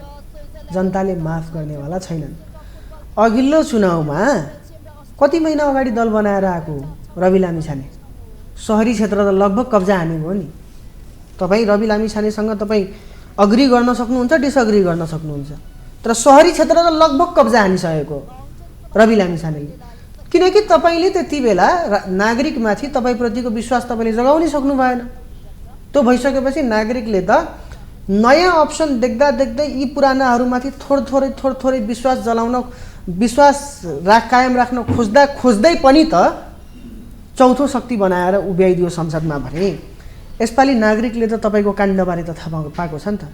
जनताले माफ गर्नेवाला छैनन्। अघिल्लो चुनावमा कति महिना अगाडि दल बनाएर आएको रवि लामिछाने सहरी क्षेत्र त लगभग कब्जा हानेको हो नि। तपाईँ रवि लामिछानेसँग तपाईँ अग्री गर्न सक्नुहुन्छ, डिसअग्री गर्न सक्नुहुन्छ, तर सहरी क्षेत्र त लगभग कब्जा हानिसकेको रवि लामिछानेले। किनकि तपाईँले त्यति बेला नागरिकमाथि तपाईँप्रतिको विश्वास तपाईँले जगाउनै सक्नु भएन। त्यो भइसकेपछि नागरिकले त नयाँ अप्सन देख्दा देख्दै यी पुरानाहरूमाथि थोरै विश्वास जलाउन कायम राख्न खोज्दै पनि त चौथो शक्ति बनाएर उभ्याइदियो संसदमा भने यसपालि नागरिकले त तपाईँको काण्डबारे त थाहा पाएको छ नि त।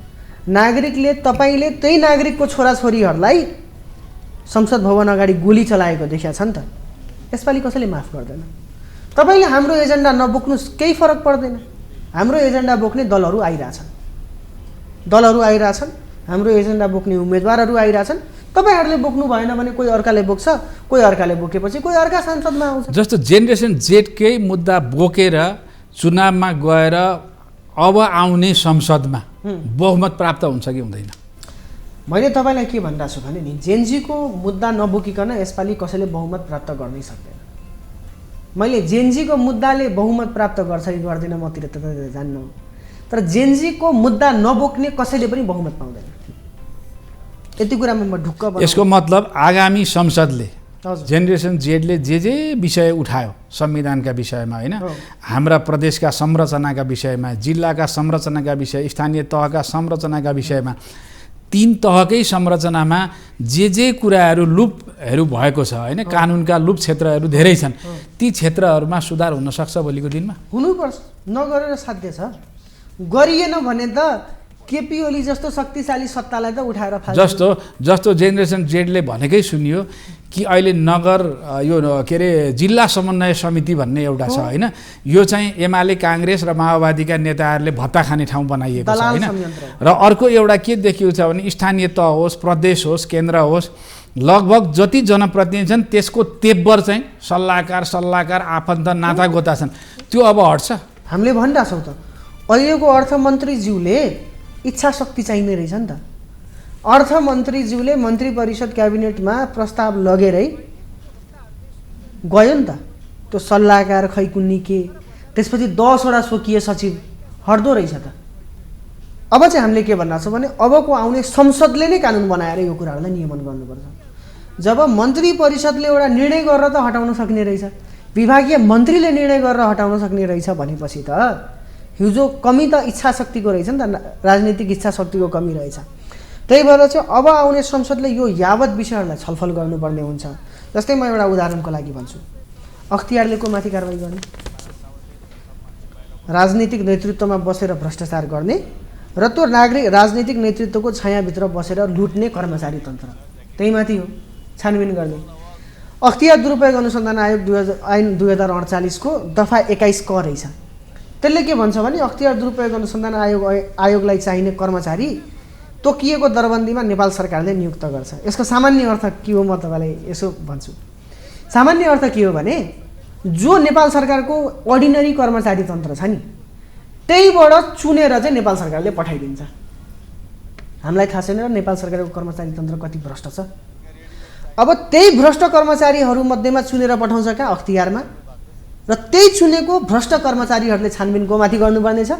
नागरिकले तपाईँले त्यही नागरिकको छोराछोरीहरूलाई संसद भवन अगाडि गोली चलाएको देखिया छ नि त। यसपालि कसैले माफ गर्दैन। तपाईँले हाम्रो एजेन्डा नबोक्नुस् केही फरक पर्दैन। हाम्रो एजेन्डा बोक्ने दलहरू आइरहेछन्, हाम्रो एजेन्डा बोक्ने उम्मेदवारहरू आइरहेछन्। तपाईँहरूले बोक्नु भएन भने कोही अर्काले बोक्छ, कोही अर्काले बोकेपछि कोही अर्का सांसदमा आउँछ। जस्तो जेनेरेसन जेडकै मुद्दा बोकेर चुनावमा गएर अब आउने संसदमा बहुमत प्राप्त हुन्छ कि हुँदैन? मैले तपाईँलाई के भनिरहेको छु भने नि जेनजीको मुद्दा नबोकिकन यसपालि कसैले बहुमत प्राप्त गर्नै सक्दैन। मैले जेनजीको मुद्दाले बहुमत प्राप्त गर्छ कि गर्दैन मतिर त जान्न, तर जेनजीको मुद्दा नबोक्ने कसैले पनि बहुमत पाउँदैन। यति कुरामा म ढुक्क बन्छु। यसको मतलब आगामी संसदले जेनेरेसन जेडले जे विषय उठायो संविधानका विषयमा होइन, हाम्रा प्रदेशका संरचनाका विषयमा, जिल्लाका संरचनाका विषय, स्थानीय तहका संरचनाका विषयमा, तीन तहकै संरचनामा जे कुराहरू लुपहरू भएको छ होइन, कानुनका लुप क्षेत्रहरू धेरै छन्, ती क्षेत्रहरूमा सुधार हुन सक्छ भोलिको दिनमा। हुनुपर्छ, नगरेर साध्य छ। गरिएन भने त केपी ओली जस्तो शक्तिशाली सत्तालाई त उठाएर जस्तो जेनेरेसन जेडले भनेकै सुनियो कि अहिले नगर यो के अरे जिल्ला समन्वय समिति भन्ने एउटा छ होइन, यो चाहिँ एमाले काङ्ग्रेस र माओवादीका नेताहरूले भत्ता खाने ठाउँ बनाइएको छ होइन। र अर्को एउटा के देखिएको छ भने स्थानीय तह होस्, प्रदेश होस्, केन्द्र होस्, लगभग जति जनप्रतिनिधि छन् त्यसको तेब्बर चाहिँ सल्लाहकार आफन्त नातागोता छन्, त्यो अब हट्छ। हामीले भनिरहेछौँ त अहिलेको अर्थमन्त्रीज्यूले इच्छा शक्ति चाहिने रहेछ नि त। अर्थमन्त्रीज्यूले मन्त्री परिषद क्याबिनेटमा प्रस्ताव लगेरै गयो नि त। त्यो सल्लाहकार खै कुन्नी के, त्यसपछि 10वटा स्वकीय सचिव हट्दो रहेछ त। अब चाहिँ हामीले के भन्न छौँ भने अबको आउने संसदले नै कानुन बनाएर यो कुराहरूलाई नियमन गर्नुपर्छ। जब मन्त्री परिषदले एउटा निर्णय गरेर त हटाउन सक्ने रहेछ, विभागीय मन्त्रीले निर्णय गरेर हटाउन सक्ने रहेछ भनेपछि त हिजो कमी त इच्छा शक्तिको रहेछ नि त, राजनीतिक इच्छा शक्तिको कमी रहेछ। त्यही भएर चाहिँ अब आउने संसदले यो यावत विषयहरूलाई छलफल गर्नुपर्ने हुन्छ। जस्तै म एउटा उदाहरणको लागि भन्छु, अख्तियारले को माथि कारबाही गर्ने, राजनीतिक नेतृत्वमा बसेर भ्रष्टाचार गर्ने र त्यो राजनीतिक नेतृत्वको छायाभित्र बसेर लुट्ने कर्मचारी तन्त्र, त्यही माथि हो छानबिन गर्ने। अख्तियार दुरुपयोग अनुसन्धान आयोग ऐन 2048 को दफा 21 क रहेछ। त्यसले के भन्छ भने अख्तियार दुरुपयोग अनुसन्धान आयोगलाई चाहिने कर्मचारी तोकिएको दरबन्दीमा नेपाल सरकारले नियुक्त गर्छ। यसको सामान्य अर्थ के हो म तपाईँलाई यसो भन्छु। सामान्य अर्थ के हो भने जो नेपाल सरकारको अर्डिनरी कर्मचारी तन्त्र छ नि त्यहीबाट चुनेर चाहिँ नेपाल सरकारले पठाइदिन्छ। हामीलाई थाहा छैन नेपाल सरकारको कर्मचारी तन्त्र कति भ्रष्ट छ। अब त्यही भ्रष्ट कर्मचारीहरू मध्येमा चुनेर पठाउँछ कहाँ, अख्तियारमा, र त्यही चुनेको भ्रष्ट कर्मचारीहरूले छानबिन को माथि गर्नुपर्ने छ,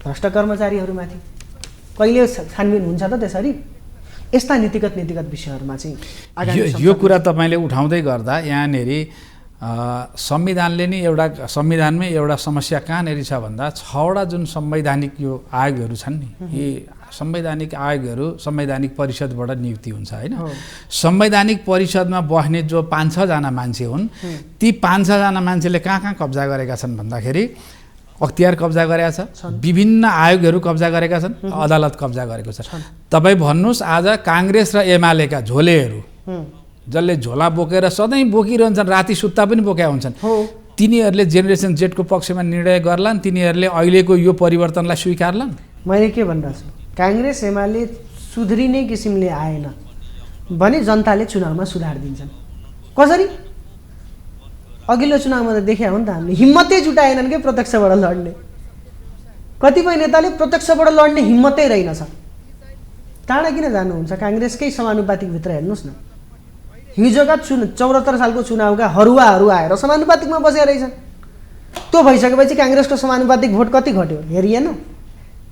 भ्रष्ट कर्मचारीहरूमाथि। कहिले छानबिन हुन्छ त त्यसरी? यस्ता नीतिगत विषयहरूमा चाहिँ यो कुरा तपाईँले उठाउँदै गर्दा यहाँनिर संविधानले नै संविधानमै एउटा समस्या कहाँनिर छ भन्दा 6वटा जुन संवैधानिक यो आयोगहरू छन् नि, यी संवैधानिक आयोगहरू संवैधानिक परिषदबाट नियुक्ति हुन्छ होइन। संवैधानिक परिषदमा बस्ने जो 5-6 जना मान्छे हुन्, ती 5-6 जना मान्छेले कहाँ कब्जा गरेका छन् भन्दाखेरि अख्तियार कब्जा गरेका छ, विभिन्न आयोगहरू कब्जा गरेका छन्, अदालत कब्जा गरेको छ। तपाईँ भन्नुहोस् आज काङ्ग्रेस र एमालेका झोलेहरू जसले झोला बोकेर सधैँ बोकिरहन्छन्, राति सुत्ता पनि बोकेका हुन्छन्, तिनीहरूले जेनेरेसन जेडको पक्षमा निर्णय गर्लान्, तिनीहरूले अहिलेको यो परिवर्तनलाई स्वीकार्लान्। मैले के भनिरहेको छु, काङ्ग्रेस एमाले सुध्रिने किसिमले आएन भने जनताले चुनावमा सुधार दिन्छन्। कसरी? अघिल्लो चुनावमा त देखिया हो नि त, हामीले हिम्मतै जुटाएनन् कि प्रत्यक्षबाट लड्ने। कतिपय नेताले प्रत्यक्षबाट लड्ने हिम्मतै रहेनछ। टाढा किन जानुहुन्छ? काङ्ग्रेसकै समानुपातिक भित्र हेर्नुहोस् न, हिजोका 74 सालको चुनावका हरुवाहरू आएर समानुपातिकमा बसेका रहेछन्। त्यो भइसकेपछि काङ्ग्रेसको समानुपातिक भोट कति घट्यो हेरिएन?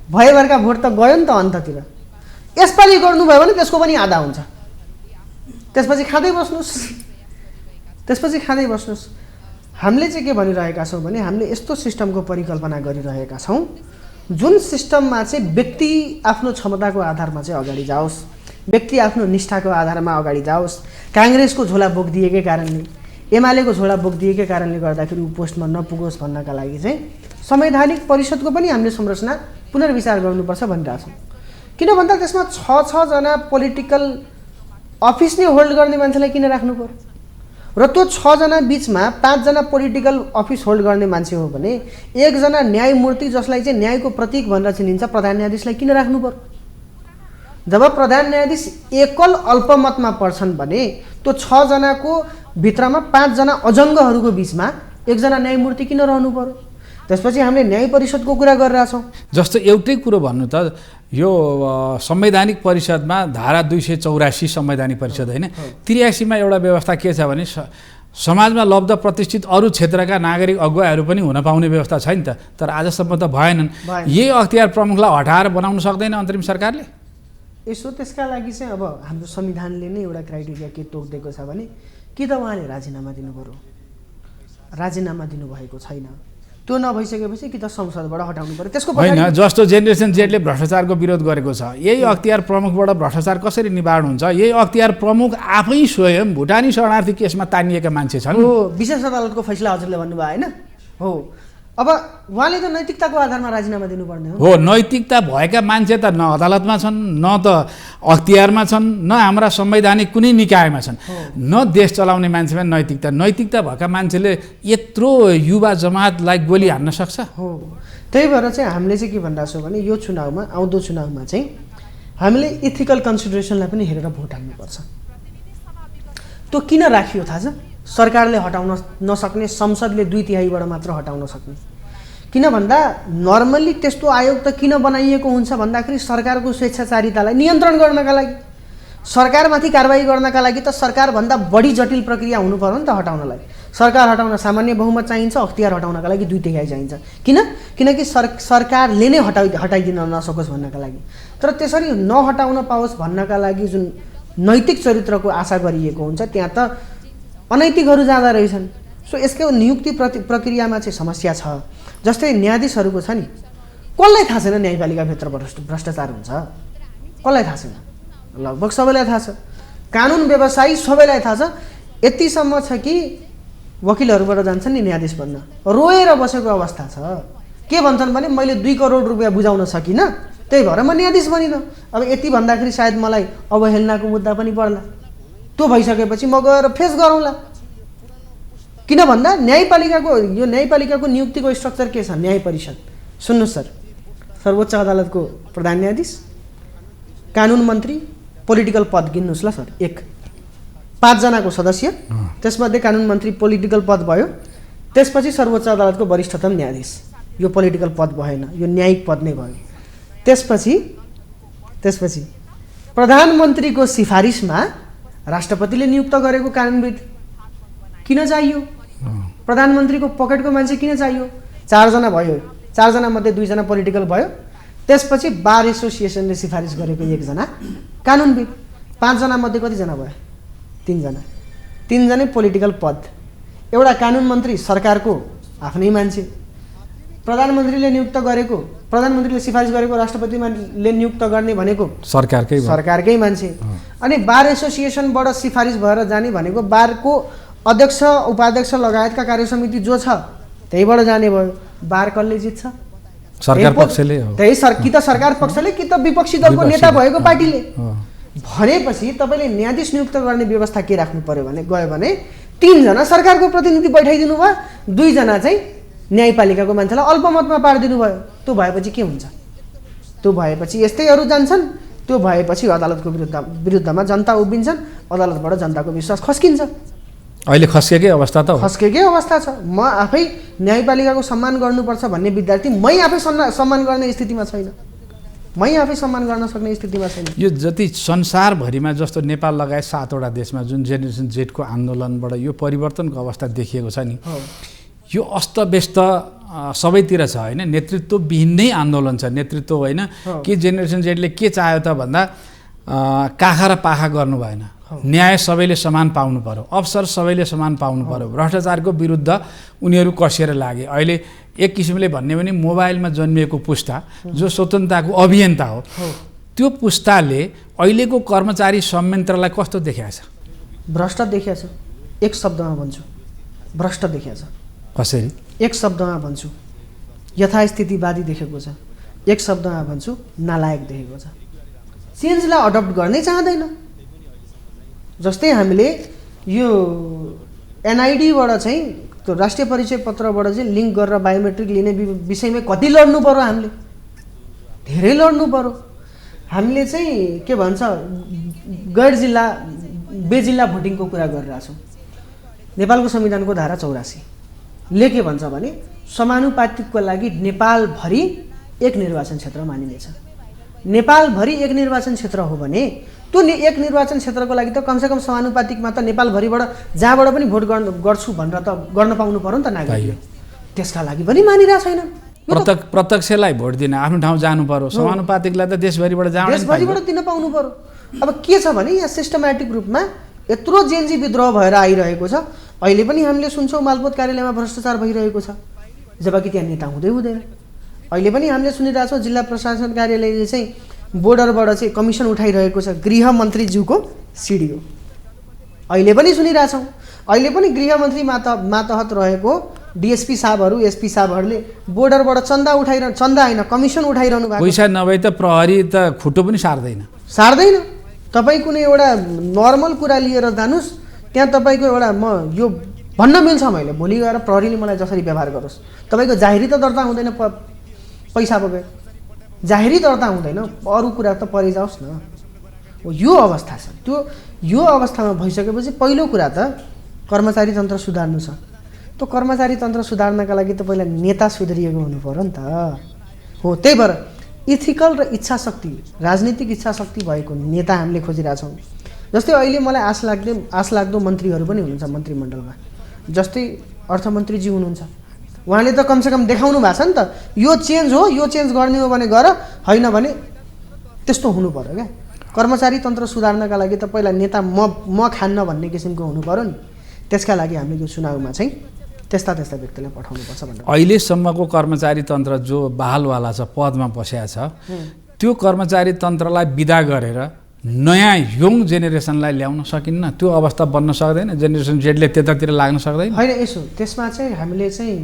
भएभरका भोट त गयो नि त अन्ततिर। यसपालि गर्नुभयो भने त्यसको पनि आधा हुन्छ। त्यसपछि खाँदै बस्नुहोस्। हामीले चाहिँ के भनिरहेका छौँ भने हामीले यस्तो सिस्टमको परिकल्पना गरिरहेका छौँ जुन सिस्टममा चाहिँ व्यक्ति आफ्नो क्षमताको आधारमा चाहिँ अगाडि जाओस्, व्यक्ति आफ्नो निष्ठाको आधारमा अगाडि जाओस्, काङ्ग्रेसको झोला बोकिदिएकै कारणले, एमालेको झोला बोकिदिएकै कारणले गर्दाखेरि ऊ पोस्टमा नपुगोस् भन्नका लागि चाहिँ संवैधानिक परिषदको पनि हामीले संरचना पुनर्विचार गर्नुपर्छ भनिरहेछौँ। किन भन्दा त्यसमा 6 जना पोलिटिकल अफिस नै होल्ड गर्ने मान्छेलाई किन राख्नु पर्यो र त्यो 6 जना बिचमा 5 जना पोलिटिकल अफिस होल्ड गर्ने मान्छे हो भने 1 जना न्यायमूर्ति जसलाई चाहिँ न्यायको प्रतीक भनेर चिनिन्छ प्रधान न्यायाधीशलाई किन राख्नु पर्यो? जब प्रधान न्यायाधीश एकल अल्पमतमा पर्छन् भने त्यो 6 जनाको भित्रमा 5 जना अजङ्गहरूको बिचमा 1 जना न्यायमूर्ति किन रहनु पर्यो? त्यसपछि हामीले न्याय परिषदको कुरा गरिरहेछौँ। जस्तो एउटै कुरो भन्नु त यो संवैधानिक परिषदमा धारा 284 संवैधानिक परिषद होइन, 83 मा एउटा व्यवस्था के छ भने समाजमा लब्ध प्रतिष्ठित अरू क्षेत्रका नागरिक अगुवाहरू पनि हुन पाउने व्यवस्था छ नि त, तर आजसम्म त भएनन्। यही अख्तियार प्रमुखलाई हटाएर बनाउन सक्दैन अन्तरिम सरकारले? यसो त्यसका लागि चाहिँ अब हाम्रो संविधानले नै एउटा क्राइटेरिया के तोकिदिएको छ भने कि त उहाँले राजीनामा दिनु पर्यो, राजीनामा दिनुभएको छैन, त्यो नभइसकेपछि कि त संसदबाट हटाउनु पर्यो। त्यसको होइन, जस्तो जेनेरेसन जेडले भ्रष्टाचारको विरोध गरेको छ, यही अख्तियार प्रमुखबाट भ्रष्टाचार कसरी निवारण हुन्छ? यही अख्तियार प्रमुख आफै स्वयं भुटानी शरणार्थी केसमा तानिएका मान्छे छन्। हो, विशेष अदालतको फैसला हजुरले भन्नुभयो होइन? हो, अब उहाँले त नैतिकताको आधारमा राजीनामा दिनुपर्ने हो। नैतिकता भएका मान्छे त न अदालतमा छन्, न त अख्तियारमा छन्, न हाम्रा संवैधानिक कुनै निकायमा छन्, न देश चलाउने मान्छेमा नैतिकता भएका मान्छेले यत्रो युवा जमातलाई गोली हान्न सक्छ? हो, त्यही भएर चाहिँ हामीले चाहिँ के भनिरहेको छौँ भने यो चुनावमा, आउँदो चुनावमा चाहिँ हामीले इथिकल कन्सिडरेसनलाई पनि हेरेर भोट हाल्नुपर्छ। त्यो किन राखियो थाहा छ? सरकारले हटाउन नसक्ने, संसदले 2/3बाट मात्र हटाउन सक्ने। किन भन्दा नर्मल्ली त्यस्तो आयोग त किन बनाइएको हुन्छ भन्दाखेरि सरकारको स्वेच्छाचारितालाई नियन्त्रण गर्नका लागि, सरकारमाथि कारबाही गर्नका लागि त सरकारभन्दा बढी जटिल प्रक्रिया हुनु पर्यो नि त हटाउनलाई। सरकार हटाउन सामान्य बहुमत चाहिन्छ, अख्तियार हटाउनका लागि 2/3 चाहिन्छ। किनकि सरकारले नै हटाइदिन नसकोस् भन्नका लागि। तर त्यसरी नहटाउन पाओस् भन्नका लागि जुन नैतिक चरित्रको आशा गरिएको हुन्छ त्यहाँ त अनैतिकहरू जाँदा रहेछन्। सो यसको नियुक्ति प्रक्रियामा चाहिँ समस्या छ। जस्तै न्यायाधीशहरूको छ नि, कसलाई थाहा छैन न्यायपालिकाभित्र भ्रष्टाचार हुन्छ? कसलाई थाहा छैन? लगभग सबैलाई थाहा छ। कानुन व्यवसायी सबैलाई थाहा छ। यतिसम्म छ कि वकिलहरूबाट जान्छन् नि न्यायाधीश बन्न, रोएर बसेको अवस्था छ। के भन्छन् भने मैले 2 करोड रुपियाँ बुझाउन सकिनँ, त्यही भएर म न्यायाधीश बनिनँ। अब यति भन्दाखेरि सायद मलाई अवहेलनाको मुद्दा पनि पर्ला। त्यो भइसकेपछि म गएर फेस गरौँला। किन भन्दा न्यायपालिकाको नियुक्तिको स्ट्रक्चर के छ? न्याय परिषद। सुन्नुहोस् सर, सर्वोच्च अदालतको प्रधान न्यायाधीश, कानुन मन्त्री, पोलिटिकल पद गिन्नुहोस् ल सर, 1 5 जनाको सदस्य, त्यसमध्ये कानुन मन्त्री पोलिटिकल पद भयो, त्यसपछि सर्वोच्च अदालतको वरिष्ठतम न्यायाधीश, यो पोलिटिकल पद भएन, यो न्यायिक पद नै भयो। त्यसपछि प्रधानमन्त्रीको सिफारिसमा राष्ट्रपतिले नियुक्त गरेको कानुनविद किन चाहियो? प्रधानमन्त्रीको पकेटको मान्छे किन चाहियो? 4 जना भयो, 4 जना मध्ये 2 जना पोलिटिकल भयो, त्यसपछि बार एसोसिएसनले सिफारिस गरेको 1 जना कानुनविद, 5 जना मध्ये कतिजना भयो? 3 जना। 3 जनै पोलिटिकल पद। एउटा कानुन मन्त्री सरकारको आफ्नै मान्छे, प्रधानमन्त्रीले नियुक्त गरेको, प्रधानमन्त्रीले सिफारिस गरेको राष्ट्रपतिले नियुक्त गर्ने भनेको सरकारकै मान्छे। अनि बार एसोसिएसनबाट सिफारिस भएर जाने भनेको बारको अध्यक्ष उपाध्यक्ष लगायतका कार्यसमिति जो छ त्यहीबाट जाने भयो। बार कसले जित्छ? सरकार पक्षले हो। कि त सरकार पक्षले कि त विपक्षी दलको नेता भएको पार्टीले। भनेपछि तपाईँले न्यायाधीश नियुक्त गर्ने व्यवस्था के राख्नु पर्यो भने गयो भने 3 जना सरकारको प्रतिनिधि बैठाइदिनु भयो, 2 जना चाहिँ न्यायपालिकाको मान्छेलाई अल्पमतमा पारिदिनु भयो। त्यो भएपछि के हुन्छ? त्यो भएपछि यस्तैहरू जान्छन्। त्यो भएपछि अदालतको विरुद्धमा जनता उभिन्छन्, अदालतबाट जनताको विश्वास खस्किन्छ। अहिले खस्केकै अवस्था त हो। खस्केकै अवस्था छ। म आफै न्यायपालिकाको सम्मान गर्नुपर्छ भन्ने विद्यार्थी मै आफै सम्मान गर्ने स्थितिमा छैन, मै आफै सम्मान गर्न सक्ने स्थितिमा छैन। यो जति संसारभरिमा जस्तो नेपाल लगायत 7वटा देशमा जुन जेनेरेसन जेडको आन्दोलनबाट यो परिवर्तनको अवस्था देखिएको छ नि, यो अस्तव्यस्त सबैतिर छ होइन। नेतृत्वविहीन नै आन्दोलन छ। नेतृत्व होइन कि जेनेरेसन जेडले के चाह्यो त भन्दा काखा र पाखा गर्नु भएन, न्याय सबैले समान पाउनु पर्यो, अवसर सबैले समान पाउनु पर्यो। भ्रष्टाचारको विरुद्ध उनीहरू कसेर लागे। अहिले एक किसिमले भन्ने भने मोबाइलमा जन्मिएको पुस्ता जो स्वतन्त्रताको अभियन्ता हो, त्यो पुस्ताले अहिलेको कर्मचारी संयन्त्रलाई कस्तो देखाएको छ? भ्रष्ट देखाएको छ। एक शब्दमा भन्छु, भ्रष्ट देखाएको छ। कसरी? एक शब्दमा भन्छु, यथास्थितिवादी देखेको छ। एक शब्दमा भन्छु, नालायक देखेको छ। चेन्जलाई अडप्ट गर्नै चाहँदैन। जस्तै हामीले यो एनआइडीबाट चाहिँ त्यो राष्ट्रिय परिचय पत्रबाट चाहिँ लिङ्क गरेर बायोमेट्रिक लिने विषयमा कति लड्नु पर्यो, हामीले धेरै लड्नु पर्यो। हामीले चाहिँ के भन्छ गैर जिल्ला बेजिल्ला भोटिङको कुरा गरिरहेछौँ। नेपालको संविधानको धारा 84 ले के भन्छ भने समानुपातिकको लागि नेपालभरि एक निर्वाचन क्षेत्र मानिनेछ। नेपालभरि एक निर्वाचन क्षेत्र हो भने त्यो एक निर्वाचन क्षेत्रको लागि त कमसेकम समानुपातिकमा त नेपालभरिबाट जहाँबाट पनि भोट गर्छु भनेर त गर्न पाउनु पर्यो नि त नागरिकले। त्यसका लागि पनि मानिरहेको छैन। प्रत्यक्षलाई भोट दिन आफ्नो ठाउँ जानु पर्यो, समानुपातिकलाई त देशभरिबाट दिन पाउनु पर्यो। अब के छ भने यहाँ सिस्टमेटिक रूपमा यत्रो जेएनजी विद्रोह भएर आइरहेको छ। अहिले पनि हामीले सुन्छौँ मालपोत कार्यालयमा भ्रष्टाचार भइरहेको छ, जबकि त्यहाँ नेता हुँदै हुँदैन। अहिले पनि हामीले सुनिरहेछौँ जिल्ला प्रशासन कार्यालयले चाहिँ बोर्डरबाट चाहिँ कमिसन उठाइरहेको छ, गृहमन्त्रीज्यूको सिडिओ। अहिले पनि सुनिरहेछौँ। अहिले पनि गृहमन्त्री मातहत रहेको डिएसपी साहबहरू, एसपी साहबहरूले बोर्डरबाट चन्दा होइन कमिसन उठाइरहनु भएको। पैसा नभए त प्रहरी त खुट्टो पनि सार्दैन। तपाईँ कुनै एउटा नर्मल कुरा लिएर जानुहोस्, त्यहाँ तपाईँको एउटा म यो भन्न मिल्छ, मैले भोलि गएर प्रहरीले मलाई जसरी व्यवहार गरोस्, तपाईँको जाहेरी त दर्ता हुँदैन, पैसा बगैर जाहेरी दर्ता हुँदैन, अरू कुरा त परि जाओस् न। यो अवस्था छ। यो अवस्थामा भइसकेपछि पहिलो कुरा त कर्मचारी तन्त्र सुधार्नु छ। त्यो कर्मचारी तन्त्र सुधार्नका लागि त पहिला नेता सुध्रिएको हुनु पर्यो नि त। हो, त्यही भएर इथिकल र इच्छा शक्ति, राजनीतिक इच्छा शक्ति भएको नेता हामीले खोजिरहेछौँ। जस्तै अहिले मलाई आश लाग्दो मन्त्रीहरू पनि हुनुहुन्छ मन्त्रीमण्डलमा। जस्तै अर्थमन्त्रीजी हुनुहुन्छ, उहाँले त कमसेकम देखाउनु भएको छ नि त, यो चेन्ज हो, यो चेन्ज गर्ने हो भने गर, होइन भने त्यस्तो हुनु पर्यो क्या। कर्मचारी तन्त्र सुधार्नका लागि त पहिला नेता म खान्न भन्ने किसिमको हुनु पर्यो नि। त्यसका लागि हामीले यो चुनावमा चाहिँ त्यस्ता व्यक्तिलाई पठाउनुपर्छ भनेर। अहिलेसम्मको कर्मचारी तन्त्र जो बहालवाला छ, पदमा बसेको छ, त्यो कर्मचारी तन्त्रलाई विदा गरेर नयाँ यङ जेनेरेसनलाई ल्याउन सकिन्न? त्यो अवस्था बन्न सक्दैन? जेनेरेसन जेडले त्यतातिर लाग्न सक्दैन? होइन, यसो त्यसमा चाहिँ हामीले चाहिँ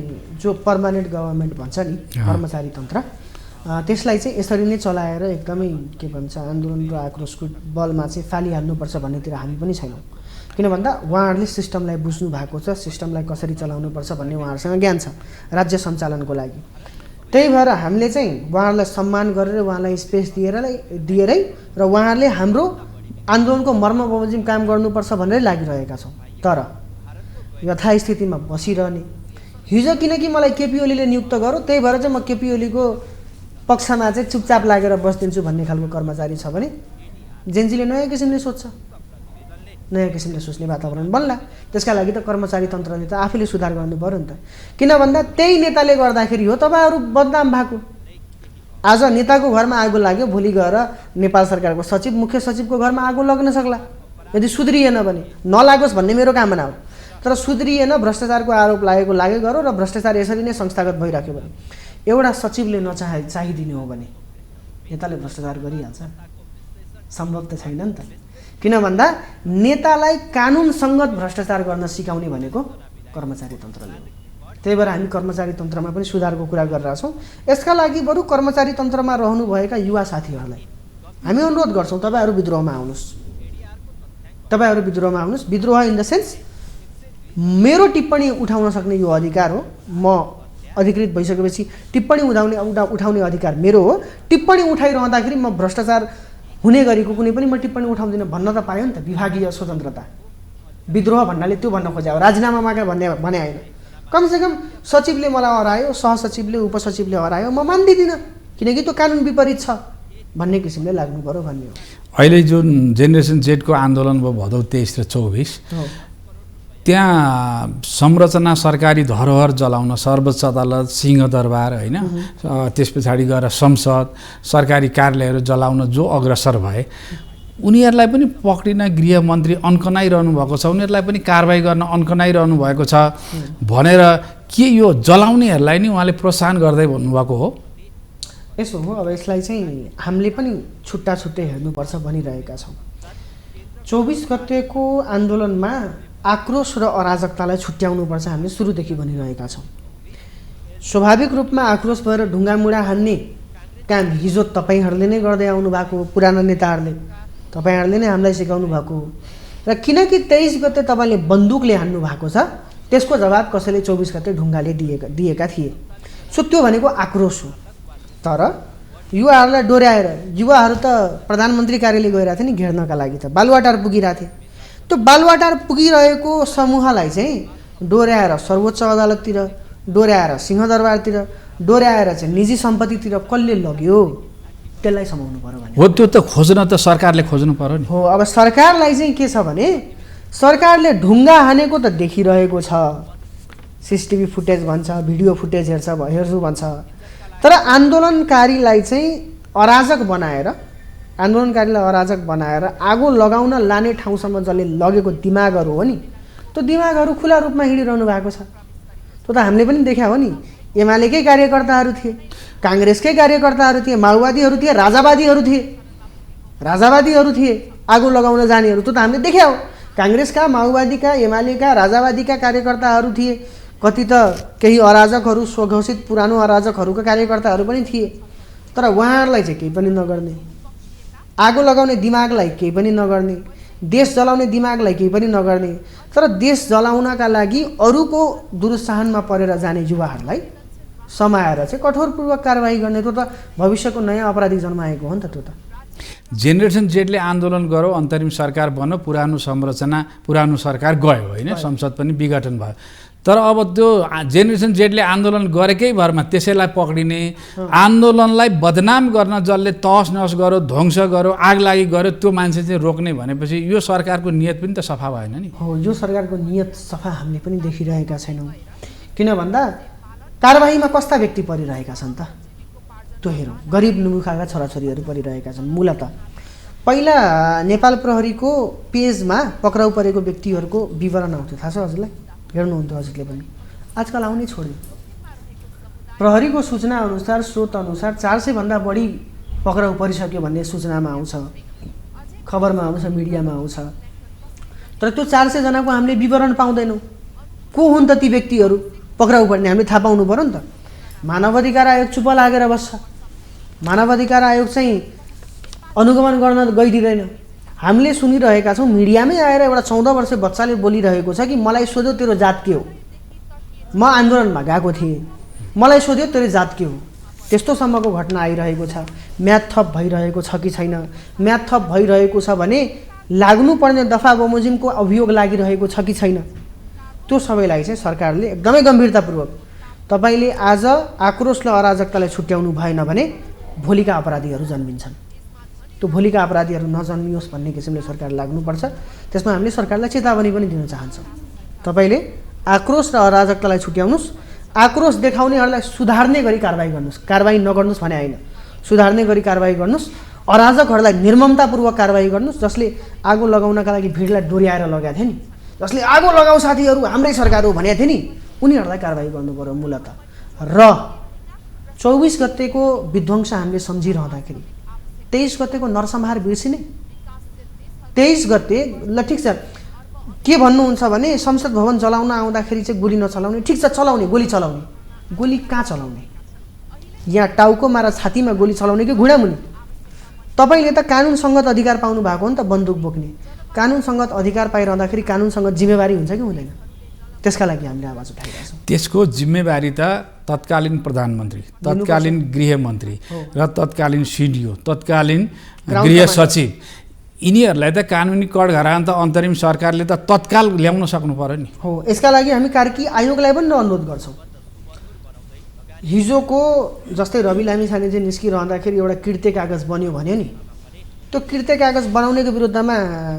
जो पर्मानेन्ट गभर्मेन्ट भन्छ नि कर्मचारी तन्त्र, त्यसलाई चाहिँ यसरी नै चलाएर एकदमै के भन्छ आन्दोलन र आक्रोशको बलमा चाहिँ फालिहाल्नुपर्छ भन्नेतिर हामी पनि छैनौँ। किन भन्दा उहाँहरूले सिस्टमलाई बुझ्नु भएको छ, सिस्टमलाई कसरी चलाउनुपर्छ भन्ने उहाँहरूसँग ज्ञान छ राज्य सञ्चालनको लागि। त्यही भएर हामीले चाहिँ उहाँहरूलाई सम्मान गरेर उहाँलाई स्पेस दिएरै र उहाँहरूले हाम्रो आन्दोलनको मर्म बमोजिम काम गर्नुपर्छ भनेरै लागिरहेका छौँ। तर यथास्थितिमा बसिरहने, हिजो किनकि मलाई केपी ओलीले नियुक्त गर्यो त्यही भएर चाहिँ म केपी ओलीको पक्षमा चाहिँ चुपचाप लागेर बस्दिन्छु भन्ने खालको कर्मचारी छ भने जेएनजीले नयाँ किसिमले सोध्छ, नयाँ किसिमले सोच्ने वातावरण बन्ला। त्यसका लागि त कर्मचारी तन्त्रले त आफैले सुधार गर्नु पर्यो नि त। किन भन्दा त्यही नेताले गर्दाखेरि हो तपाईँहरू बदनाम भएको। आज नेताको घरमा आगो लाग्यो, भोलि गएर नेपाल सरकारको सचिव, मुख्य सचिवको घरमा आगो लाग्न सक्ला यदि सुध्रिएन भने। नलागोस् भन्ने मेरो कामना हो, तर सुध्रिएन, भ्रष्टाचारको आरोप लागेको गऱ्यो र भ्रष्टाचार यसरी नै संस्थागत भइराख्यो भने, एउटा सचिवले चाहिदिने हो भने नेताले भ्रष्टाचार गरिहाल्छ? सम्भव त छैन नि त। किन भन्दा नेतालाई कानुनसङ्गत भ्रष्टाचार गर्न सिकाउने भनेको कर्मचारी तन्त्रले हो। त्यही भएर हामी कर्मचारी तन्त्रमा पनि सुधारको कुरा गरिरहेछौँ। यसका लागि बरु कर्मचारी तन्त्रमा रहनुभएका युवा साथीहरूलाई हामी अनुरोध गर्छौँ, तपाईँहरू विद्रोहमा आउनुहोस्। विद्रोह इन द सेन्स मेरो टिप्पणी उठाउन सक्ने यो अधिकार हो। म अधिकृत भइसकेपछि टिप्पणी उठाउने अधिकार मेरो हो। टिप्पणी उठाइरहँदाखेरि म भ्रष्टाचार हुने गरेको कुनै पनि म टिप्पणी उठाउँदिनँ भन्न त पायो नि त, विभागीय स्वतन्त्रता। विद्रोह भन्नाले त्यो भन्न खोज्यो, राजीनामा मागे भने होइन। कमसेकम सचिवले मलाई हरायो, सहसचिवले उपसचिवले हरायो, म मान्दिनँ किनकि त्यो कानुन विपरीत छ भन्ने किसिमले लाग्नु पर्यो भन्ने हो। अहिले जुन जेनेरेसन जेडको आन्दोलन भयो भदौ 23 र 24, त्यहाँ संरचना सरकारी धरोहर जलाउन सर्वोच्च अदालत, सिंहदरबार होइन, त्यस पछाडि गएर संसद, सरकारी कार्यालयहरू जलाउन जो अग्रसर भए, उनीहरूलाई पनि पक्रिन गृहमन्त्री अन्कनाइरहनु भएको छ, उनीहरूलाई पनि कारबाही गर्न अन्कनाइरहनु भएको छ भनेर के यो जलाउनेहरूलाई नि उहाँले प्रोत्साहन गर्दै भन्नुभएको हो? यसो हो, अब यसलाई चाहिँ हामीले पनि छुट्टा छुट्टै हेर्नुपर्छ भनिरहेका छौँ। 24 गतेको आन्दोलनमा आक्रोश र अराजकतालाई छुट्याउनुपर्छ हामीले सुरुदेखि भनिरहेका छौँ। स्वाभाविक रूपमा आक्रोश भएर ढुङ्गामुढा हान्ने काम हिजो तपाईँहरूले नै गर्दै आउनु भएको, पुराना नेताहरूले तपाईँहरूले नै हामीलाई सिकाउनु भएको र किनकि 23 गते तपाईँले बन्दुकले हान्नु भएको छ, त्यसको जवाब कसैले 24 गते ढुङ्गाले दिएका थिए। सो त्यो भनेको आक्रोश हो। तर युवाहरूलाई डोर्याएर युवाहरू त प्रधानमन्त्री कार्यालय गइरहेको थियो नि घेर्नका लागि, त बालुवाटार पुगिरहेको थिए। त्यो बालुवाटार पुगिरहेको समूहलाई चाहिँ डोर्याएर सर्वोच्च अदालततिर, डोर्याएर सिंहदरबारतिर, डोर्याएर चाहिँ निजी सम्पत्तितिर कसले लग्यो त्यसलाई समाउनु पर्यो भने हो। त्यो त खोज्न त सरकारले खोज्नु पर्यो नि। हो, अब सरकारलाई चाहिँ के छ भने सरकारले ढुङ्गा हानेको त देखिरहेको छ, सिसिटिभी फुटेज भन्छ, भिडियो फुटेज हेर्छु भन्छ। तर आन्दोलनकारीलाई चाहिँ अराजक बनाएर आगो लगाउन लाने ठाउँसम्म जसले लगेको दिमागहरू हो नि, त्यो दिमागहरू खुला रूपमा हिँडिरहनु भएको छ। त्यो त हामीले पनि देखा हो नि। एमालेकै कार्यकर्ताहरू थिए, काङ्ग्रेसकै कार्यकर्ताहरू थिए, माओवादीहरू थिए, राजावादीहरू थिए आगो लगाउन जानेहरू। त्यो त हामीले देखा हो। काङ्ग्रेसका, माओवादीका, एमालेका, राजावादीका कार्यकर्ताहरू थिए, कति त केही अराजकहरू, स्वघोषित पुरानो अराजकहरूका कार्यकर्ताहरू पनि थिए। तर उहाँहरूलाई चाहिँ केही पनि नगर्ने, आगो लगाउने दिमागलाई केही पनि नगर्ने, देश जलाउने दिमागलाई केही पनि नगर्ने। तर देश जलाउनका लागि अरूको दुरुत्साहनमा परेर जाने युवाहरूलाई समाएर चाहिँ कठोरपूर्वक कारबाही गर्ने, त्यो त भविष्यको नयाँ अपराधी जन्माएको हो नि त। त्यो त जेनेरेसन जेडले आन्दोलन गर्यो, अन्तरिम सरकार बन्यो, पुरानो संरचना, पुरानो सरकार गयो होइन, संसद पनि विघटन भयो। तर अब त्यो जेनेरेसन जेडले आन्दोलन गरेकै भरमा त्यसैलाई पक्रिने, आन्दोलनलाई बदनाम गर्न जसले तहस नहस गर्यो, ध्वंस गर्यो, आगलागी गर्यो, त्यो मान्छे चाहिँ रोक्ने भनेपछि यो सरकारको नियत पनि त सफा भएन नि। हो, यो सरकारको नियत सफा हामीले पनि देखिरहेका छैनौँ। किन भन्दा कारबाहीमा कस्ता व्यक्ति परिरहेका छन् त, त्यो हेरौँ। गरिब मुलुकका छोराछोरीहरू परिरहेका छन्। मूलत पहिला नेपाल प्रहरीको पेजमा पक्राउ परेको व्यक्तिहरूको विवरण आउँथ्यो, थाहा छ हजुरलाई? हेर्नुहुन्थ्यो हजुरले पनि। आजकल आउनै छोड्यो। प्रहरीको सूचना अनुसार, स्रोत अनुसार 400 भन्दा बढी पक्राउ परिसक्यो भन्ने सूचनामा आउँछ, खबरमा आउँछ, मिडियामा आउँछ। तर त्यो 400 जनाको हामीले विवरण पाउँदैनौँ। को हुन् त ती व्यक्तिहरू पक्राउ पर्ने, हामीले थाहा पाउनु पर्यो नि त। मानव अधिकार आयोग चुप लागेर बस्छ। मानव अधिकार आयोग चाहिँ अनुगमन गर्न गइदिँदैन। हामीले सुनिरहेका छौँ, मिडियामै आएर एउटा 14 वर्षे बच्चाले बोलिरहेको छ कि मलाई सोध्यो तेरो जात के हो, म आन्दोलनमा गएको थिएँ, मलाई सोध्यो तेरो जात के हो। त्यस्तोसम्मको घटना आइरहेको छ। म्याद थप भइरहेको छ कि छैन? म्याद थप भइरहेको छ भने लाग्नुपर्ने दफा बमोजिमको अभियोग लागिरहेको छ कि छैन? त्यो सबैलाई चाहिँ सरकारले एकदमै गम्भीरतापूर्वक, तपाईँले आज आक्रोश र अराजकतालाई छुट्याउनु भएन भने भोलिका अपराधीहरू जन्मिन्छन्। त्यो भोलिका अपराधीहरू नजन्मियोस् भन्ने किसिमले सरकार लाग्नुपर्छ। त्यसमा हामीले सरकारलाई चेतावनी पनि दिन चाहन्छौँ। तपाईँले आक्रोश र अराजकतालाई छुट्याउनुहोस्, आक्रोश देखाउनेहरूलाई सुधार्ने गरी कारबाही गर्नुहोस्। कारबाही नगर्नुहोस् भने होइन, सुधार्ने गरी कारबाही गर्नुहोस्। अराजकहरूलाई निर्ममतापूर्वक कारबाही गर्नुहोस्। जसले आगो लगाउनका लागि भिडलाई डोर्याएर लगाएको थियो नि, जसले आगो लगाऊ साथीहरू हाम्रै सरकार हो भनेको थियो नि, उनीहरूलाई कारबाही गर्नु पर्यो मूलत। र 24 गतेको विध्वंस हामीले सम्झिरहँदाखेरि 23 गतेको नरसंहार बिर्सिने? 23 गते ल ठिक छ, के भन्नुहुन्छ भने संसद भवन जलाउन आउँदाखेरि चाहिँ गोली नचलाउने, ठिक छ चलाउने, गोली चलाउने। गोली कहाँ चलाउने? यहाँ टाउकोमा र छातीमा गोली चलाउने कि घुँडामुनि? तपाईँले त कानुन सङ्गत अधिकार पाउनु भएको हो नि त बन्दुक बोक्ने। कानुन सङ्गत अधिकार पाइरहँदाखेरि कानुन सङ्गत जिम्मेवारी हुन्छ कि हुँदैन? त्यसका लागि हामीले आवाज उठाइरहेका छौँ। त्यसको जिम्मेवारी त तत्कालीन प्रधानमन्त्री, तत्कालीन गृहमन्त्री र तत्कालीन सिडिओ, तत्कालीन गृह सचिव, यिनीहरूलाई त कानुनी कठघरान त अन्तरिम सरकारले त तत्काल ल्याउन सक्नु पर्यो नि। हो, यसका लागि हामी कार्की आयोगलाई पनि अनुरोध गर्छौँ। हिजोको जस्तै रवि लामिछाने चाहिँ निस्किरहँदाखेरि एउटा कृत्य कागज बन्यो भन्यो नि, त्यो कृत्य कागज बनाउनेको विरुद्धमा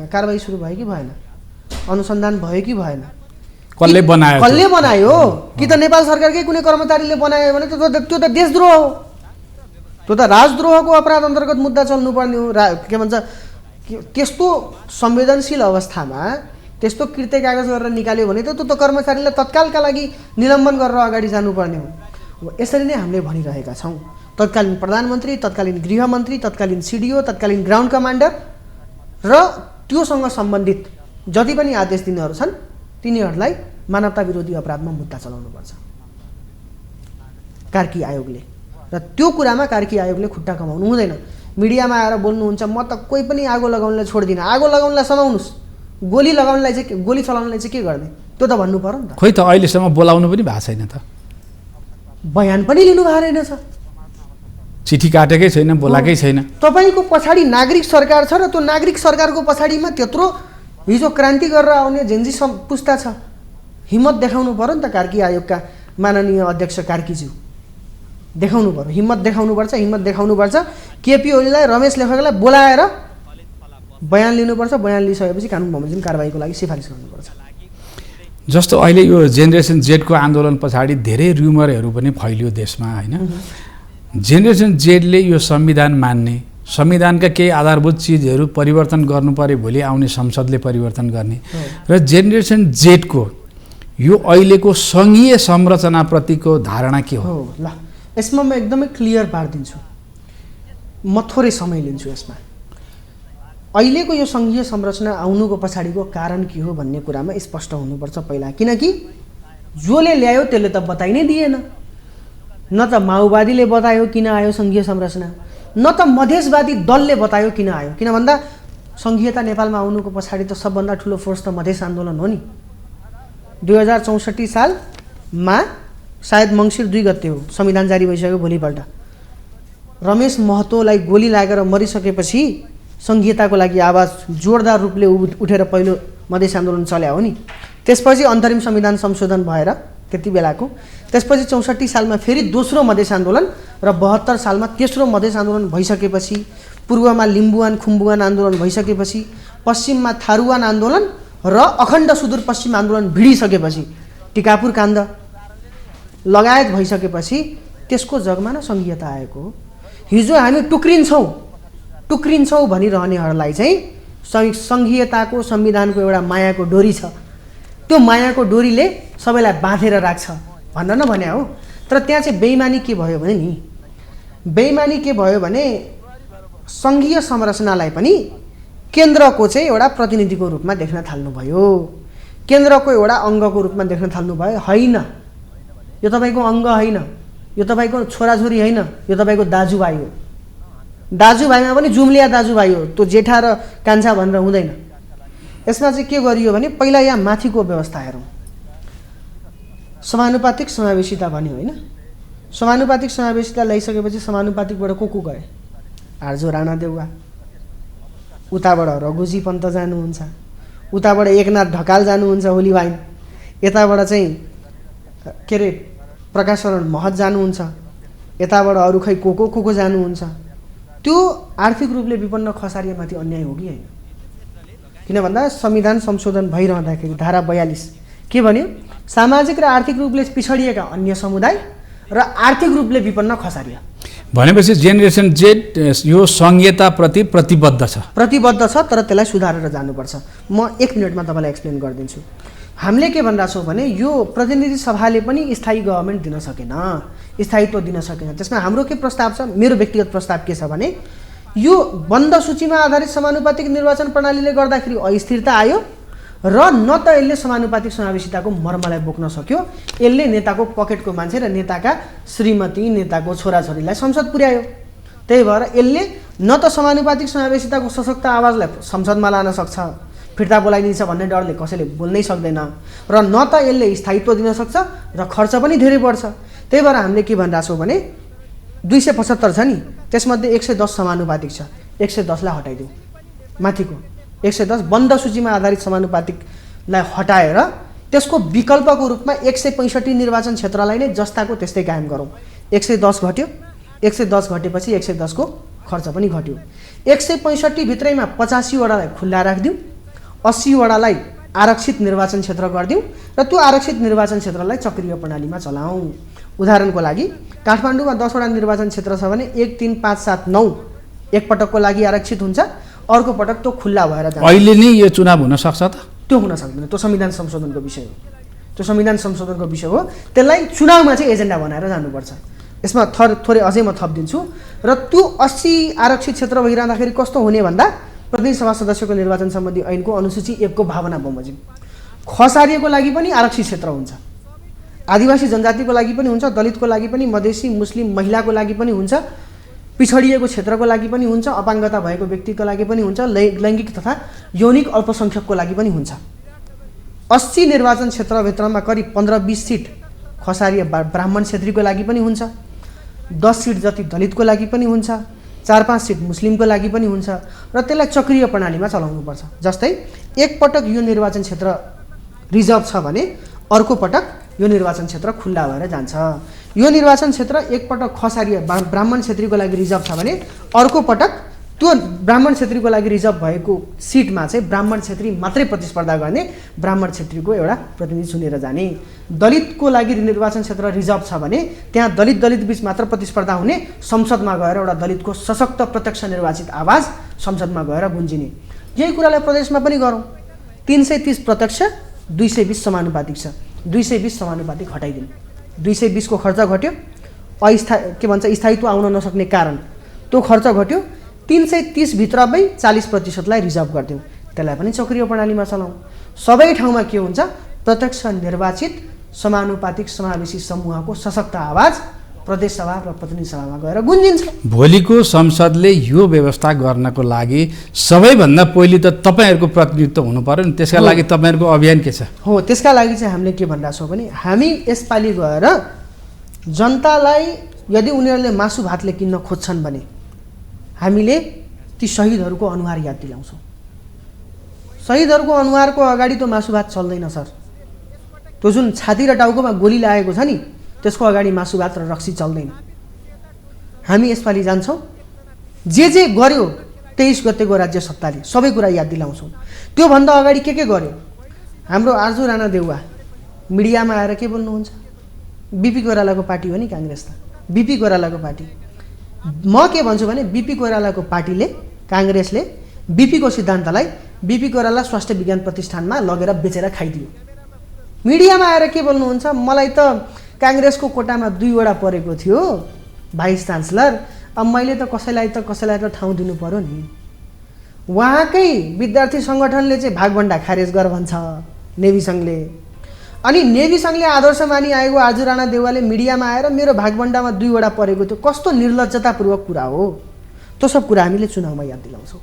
कारबाही सुरु भयो कि भएन? अनुसन्धान भयो कि भएन? कसले बनायो? कि त नेपाल सरकारकै कुनै कर्मचारीले बनायो भने त्यो त देशद्रोह हो, त्यो त राजद्रोहको अपराध अन्तर्गत मुद्दा चल्नुपर्ने हो। के भन्छ त्यस्तो संवेदनशील अवस्थामा त्यस्तो कृत्य कागज गरेर निकाल्यो भने त त्यो कर्मचारीलाई तत्कालका लागि निलम्बन गरेर अगाडि जानुपर्ने हो। यसरी नै हामीले भनिरहेका छौँ। तत्कालीन प्रधानमन्त्री, तत्कालीन गृहमन्त्री, तत्कालीन सिडिओ, तत्कालीन ग्राउन्ड कमान्डर र त्योसँग सम्बन्धित जति पनि आदेश दिनेहरू छन् तिनीहरूलाई मानवता विरोधी अपराधमा मुद्दा चलाउनुपर्छ कार्की आयोगले। र त्यो कुरामा कार्की आयोगले खुट्टा कमाउनु हुँदैन। मिडियामा आएर बोल्नुहुन्छ म त कोही पनि आगो लगाउनलाई छोड्दिनँ। आगो लगाउनलाई समाउनुहोस्, गोली लगाउनलाई चाहिँ गोली चलाउनलाई चाहिँ के गर्ने त्यो त भन्नु पर्यो नि त। खोइ त अहिलेसम्म बोलाउनु पनि भएको छैन त, बयान पनि लिनु भएको रहेनछ, चिठी काटेकै छैन, बोलाएकै छैन। तपाईँको पछाडि नागरिक सरकार छ र त्यो नागरिक सरकारको पछाडिमा त्यत्रो हिजो क्रान्ति गरेर आउने जेन्जी पुस्ता छ। हिम्मत देखाउनु पर्यो नि त कार्की आयोगका माननीय अध्यक्ष कार्कीज्यू, देखाउनु पर्यो, हिम्मत देखाउनुपर्छ। हिम्मत देखाउनुपर्छ। केपी ओलीलाई, रमेश लेखकलाई बोलाएर बयान लिनुपर्छ। बयान लिइसकेपछि कानुन बमोजिम कारबाहीको लागि सिफारिस गर्नुपर्छ। जस्तो अहिले यो जेनेरेसन जेडको आन्दोलन पछाडि धेरै र्युमरहरू पनि फैलियो देशमा होइन। जेनेरेसन जेडले यो संविधान मान्ने, संविधानका केही आधारभूत चिजहरू परिवर्तन गर्नु पर्यो, भोलि आउने संसदले परिवर्तन गर्ने, र जेनेरेसन जेडको यो अहिलेको सङ्घीय संरचनाप्रतिको धारणा के हो? ल यसमा म एकदमै क्लियर पारिदिन्छु। म थोरै समय लिन्छु यसमा। अहिलेको यो सङ्घीय संरचना आउनुको पछाडिको कारण के हो भन्ने कुरामा स्पष्ट हुनुपर्छ पहिला। किनकि जसले ल्यायो त्यसले त बताइ नै दिएन। न त माओवादीले बतायो किन आयो सङ्घीय संरचना, न त मधेसवादी दलले बतायो किन आयो। किन भन्दा सङ्घीयता नेपालमा आउनुको पछाडि त सबभन्दा ठुलो फोर्स त मधेस आन्दोलन हो नि। 2064 सालमा सायद मङ्सिर 2 गते हो संविधान जारी भइसक्यो। भोलिपल्ट रमेश महतोलाई गोली लागेर मरिसकेपछि सङ्घीयताको लागि आवाज जोरदार रूपले उठेर पहिलो मधेस आन्दोलन चल्या हो नि। त्यसपछि अन्तरिम संविधान संशोधन भएर त्यति बेलाको, त्यसपछि 64 सालमा फेरि दोस्रो मधेस आन्दोलन र 72 सालमा तेस्रो मधेस आन्दोलन भइसकेपछि, पूर्वमा लिम्बुवान खुम्बुवान आन्दोलन भइसकेपछि, पश्चिममा थारुवान आन्दोलन र अखण्ड सुदूरपश्चिम आन्दोलन भिडिसकेपछि, टिकापुर काण्ड लगायत भइसकेपछि त्यसको जगमा न सङ्घीयता आएको हो। हिजो हामी टुक्रिन्छौँ भनिरहनेहरूलाई चाहिँ सङ्घीयताको संविधानको एउटा मायाको डोरी छ। त्यो मायाको डोरीले सबैलाई बाँधेर राख्छ भनेर न भने हो। तर त्यहाँ चाहिँ बेइमानी के भयो भने नि, बेइमानी के भयो भने सङ्घीय संरचनालाई पनि केन्द्रको चाहिँ एउटा प्रतिनिधिको रूपमा देख्न थाल्नुभयो, केन्द्रको एउटा अङ्गको रूपमा देख्न थाल्नुभयो। होइन, यो तपाईँको अङ्ग होइन, यो तपाईँको छोराछोरी होइन, यो तपाईँको दाजुभाइ हो। दाजुभाइमा पनि जुम्लिया दाजुभाइ हो, त्यो जेठा र कान्छा भनेर हुँदैन। यसमा चाहिँ के गरियो भने पहिला यहाँ माथिको व्यवस्था हेरौँ। समानुपातिक समावेशिता भन्यो होइन। समानुपातिक समावेशिता ल्याइसकेपछि समानुपातिकबाट को गए? आर्जो राणा देउवा, उताबाट रघुजी पन्त जानुहुन्छ, उताबाट एकनाथ ढकाल जानुहुन्छ होलीबाइन, यताबाट चाहिँ के अरे प्रकाशरण महत जानुहुन्छ, यताबाट अरू खै को जानुहुन्छ। त्यो आर्थिक रूपले विपन्न खसारियामाथि अन्याय हो कि होइन? किन भन्दा संविधान संशोधन भइरहँदाखेरि धारा 42 के भन्यो? सामाजिक र आर्थिक रूपले पिछडिएका अन्य समुदाय र आर्थिक रूपले विपन्न खसारिया। भनेपछि जेनेरेसन जेड यो सङ्घीयताप्रति प्रतिबद्ध छ, तर त्यसलाई सुधारेर जानुपर्छ। म 1 मिनटमा तपाईँलाई एक्सप्लेन गरिदिन्छु। हामीले के भनिरहेछौँ भने यो प्रतिनिधि सभाले पनि स्थायी गभर्मेन्ट दिन सकेन, स्थायित्व दिन सकेन। त्यसमा हाम्रो के प्रस्ताव छ? मेरो व्यक्तिगत प्रस्ताव के छ भने यो बन्द सूचीमा आधारित समानुपातिक निर्वाचन प्रणालीले गर्दाखेरि अस्थिरता आयो र न त यसले समानुपातिक समावेशिताको मर्मलाई बोक्न सक्यो, यसले नेताको पकेटको मान्छे र नेताका श्रीमती, नेताको छोराछोरीलाई संसद पुर्यायो। त्यही भएर यसले न त समानुपातिक समावेशिताको सशक्त आवाजलाई संसदमा लान सक्छ, फिर्ता बोलाइदिन्छ भन्ने डरले कसैले बोल्नै सक्दैन, र न त यसले स्थायित्व दिन सक्छ र खर्च पनि धेरै बढ्छ। त्यही भएर हामीले के भनिरहेछौँ भने 275 छ नि, त्यसमध्ये 110 समानुपातिक छ, 110लाई हटाइदिउँ। माथिको 110 बन्द सूचीमा आधारित समानुपातिकलाई हटाएर त्यसको विकल्पको रूपमा 165 निर्वाचन क्षेत्रलाई नै जस्ताको त्यस्तै कायम गरौँ। 110 घट्यो, 110 घटेपछि 110 को खर्च पनि घट्यो। 165 भित्रैमा 85 वडालाई खुल्ला राखिदिउँ, 80 वडालाई आरक्षित निर्वाचन क्षेत्र गरिदिउँ र त्यो आरक्षित निर्वाचन क्षेत्रलाई चक्रीय प्रणालीमा चलाऊँ। उदाहरणको लागि काठमाडौँमा 10 वटा निर्वाचन क्षेत्र छ भने 1, 3, 5, 7, 9 एकपटकको लागि आरक्षित हुन्छ, अर्को पटक त्यो खुल्ला भएर जान्छ। अहिले नै यो चुनाव हुन सक्छ त? त्यो हुन सक्दैन, त्यो संविधान संशोधनको विषय हो, त्यो संविधान संशोधनको विषय हो। त्यसलाई चुनावमा चाहिँ एजेन्डा बनाएर जानुपर्छ। यसमा थोरै अझै म थपिदिन्छु। र त्यो 80 आरक्षित क्षेत्र भइरहँदाखेरि कस्तो हुने भन्दा प्रतिनिधि सभा सदस्यको निर्वाचन सम्बन्धी ऐनको अनुसूची 1 को भावना बमोजिम खसारिएको लागि पनि आरक्षित क्षेत्र हुन्छ, आदिवासी जनजातिको लागि पनि हुन्छ, दलितको लागि पनि, मधेसी मुस्लिम महिलाको लागि पनि हुन्छ, पिछडिएको क्षेत्रको लागि पनि हुन्छ, अपाङ्गता भएको व्यक्तिको लागि पनि हुन्छ, लैङ्गिक तथा यौनिक अल्पसङ्ख्यकको लागि पनि हुन्छ। 80 निर्वाचन क्षेत्रभित्रमा करिब 15-20 सिट खसारिए ब्राह्मण क्षेत्रीको लागि पनि हुन्छ, 10 सिट जति दलितको लागि पनि हुन्छ, 4-5 सिट मुस्लिमको लागि पनि हुन्छ र त्यसलाई चक्रीय प्रणालीमा चलाउनुपर्छ। जस्तै एक पटक यो निर्वाचन क्षेत्र रिजर्भ छ भने अर्को पटक यो निर्वाचन क्षेत्र खुल्ला भएर जान्छ। यो निर्वाचन क्षेत्र एक पटक खसारिए ब्राह्मण क्षेत्रीको लागि रिजर्भ छ भने अर्को पटक त्यो ब्राह्मण क्षेत्रीको लागि रिजर्भ भएको सिटमा चाहिँ ब्राह्मण क्षेत्री मात्रै प्रतिस्पर्धा गर्ने, ब्राह्मण क्षेत्रीको एउटा प्रतिनिधि चुनेर जाने। दलितको लागि निर्वाचन क्षेत्र रिजर्भ छ भने त्यहाँ दलित बीच मात्र प्रतिस्पर्धा हुने, संसदमा गएर एउटा दलितको सशक्त प्रत्यक्ष निर्वाचित आवाज संसदमा गएर गुन्जिने। यही कुरालाई प्रदेशमा पनि गरौँ। 330 प्रत्यक्ष, 220 समानुपातिक छ। 220 समानुपातिक हटाइदिनु, 220 को खर्च घट्यो, स्थायित्व आउन नसक्ने कारण त्यो खर्च घट्यो। 330 भित्रमै 40% रिजर्भ गरिदिउँ, त्यसलाई पनि चक्रीय प्रणालीमा चलाउँ। सबै ठाउँमा के हुन्छ, प्रत्यक्ष निर्वाचित समानुपातिक समावेशी समूहको सशक्त आवाज प्रदेश सभा र प्रतिनिधि सभामा गएर गुन्जिन्छ। भोलिको संसदले यो व्यवस्था गर्नको लागि सबैभन्दा पहिले त तपाईँहरूको प्रतिनिधित्व हुनु पर्यो नि, त्यसका लागि तपाईँहरूको अभियान के छ? हो, त्यसका लागि चाहिँ हामीले के भनिरहेको छौँ भने हामी यसपालि गएर जनतालाई यदि उनीहरूले मासु भातले किन्न खोज्छन् भने हामीले ती शहीदहरूको अनुहार याद दिलाउँछौँ। शहीदहरूको अनुहारको अगाडि त्यो मासु भात चल्दैन सर। त्यो जुन छाती र टाउकोमा गोली लागेको छ नि, त्यसको अगाडि मासु भात र रक्सी चल्दैन। हामी यसपालि जान्छौँ, जे गर्यो 23 गतेको राज्य सत्ताले सबै कुरा याद दिलाउँछौँ। त्योभन्दा अगाडि के गर्यो? हाम्रो आर्जु राणा देउवा मिडियामा आएर के बोल्नुहुन्छ? बिपी कोइरालाको पार्टी हो नि काङ्ग्रेस त, बिपी कोइरालाको पार्टी। म के भन्छु भने बिपी कोइरालाको पार्टीले, काङ्ग्रेसले बिपीको सिद्धान्तलाई बिपी कोइराला स्वास्थ्य विज्ञान प्रतिष्ठानमा लगेर बेचेर खाइदियो। मिडियामा आएर के बोल्नुहुन्छ? मलाई त काङ्ग्रेसको कोटामा 2 वटा परेको थियो भाइस चान्सलर, अब मैले त कसैलाई त ठाउँ दिनु पर्यो नि। उहाँकै विद्यार्थी सङ्गठनले चाहिँ भागभन्डा खारेज गर भन्छ नेभी सङ्घले, अनि नेभी सङ्घले आदर्श मानि आएको आर्जु राणा देउवाले मिडियामा आएर मेरो भागभन्डामा 2 वटा परेको थियो। कस्तो निर्लज्जतापूर्वक कुरा हो। त्यो सब कुरा हामीले चुनावमा याद दिलाउँछौँ।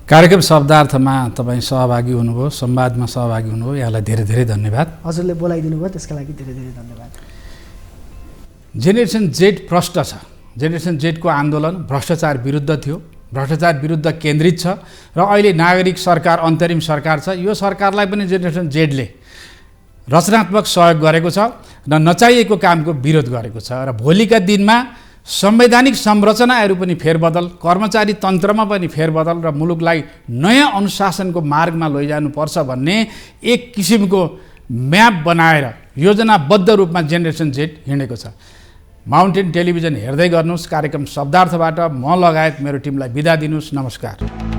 कार्यक्रम शब्दार्थमा तपाईँ सहभागी हुनुभयो, संवादमा सहभागी हुनुभयो, यहाँलाई धेरै धेरै धन्यवाद। हजुरले बोलाइदिनु भयो, त्यसका लागि धेरै धेरै धन्यवाद। जेनेरेसन जेड प्रष्ट छ। जेनेरेसन जेडको आन्दोलन भ्रष्टाचार विरुद्ध थियो, भ्रष्टाचार विरुद्ध केन्द्रित छ र अहिले नागरिक सरकार, अन्तरिम सरकार छ। यो सरकारलाई पनि जेनेरेसन जेडले रचनात्मक सहयोग गरेको छ र नचाहिएको कामको विरोध गरेको छ र भोलिका दिनमा संवैधानिक संरचनाहरू पनि फेरबदल, कर्मचारी तन्त्रमा पनि फेरबदल र मुलुकलाई नयाँ अनुशासनको मार्गमा लैजानुपर्छ भन्ने एक किसिमको म्याप बनाएर योजनाबद्ध रूपमा जेनेरेसन जेड हिँडेको छ। माउन्टेन टेलिभिजन हेर्दै गर्नुहोस्। कार्यक्रम शब्दार्थबाट म लगायत मेरो टिमलाई बिदा दिनुहोस्। नमस्कार।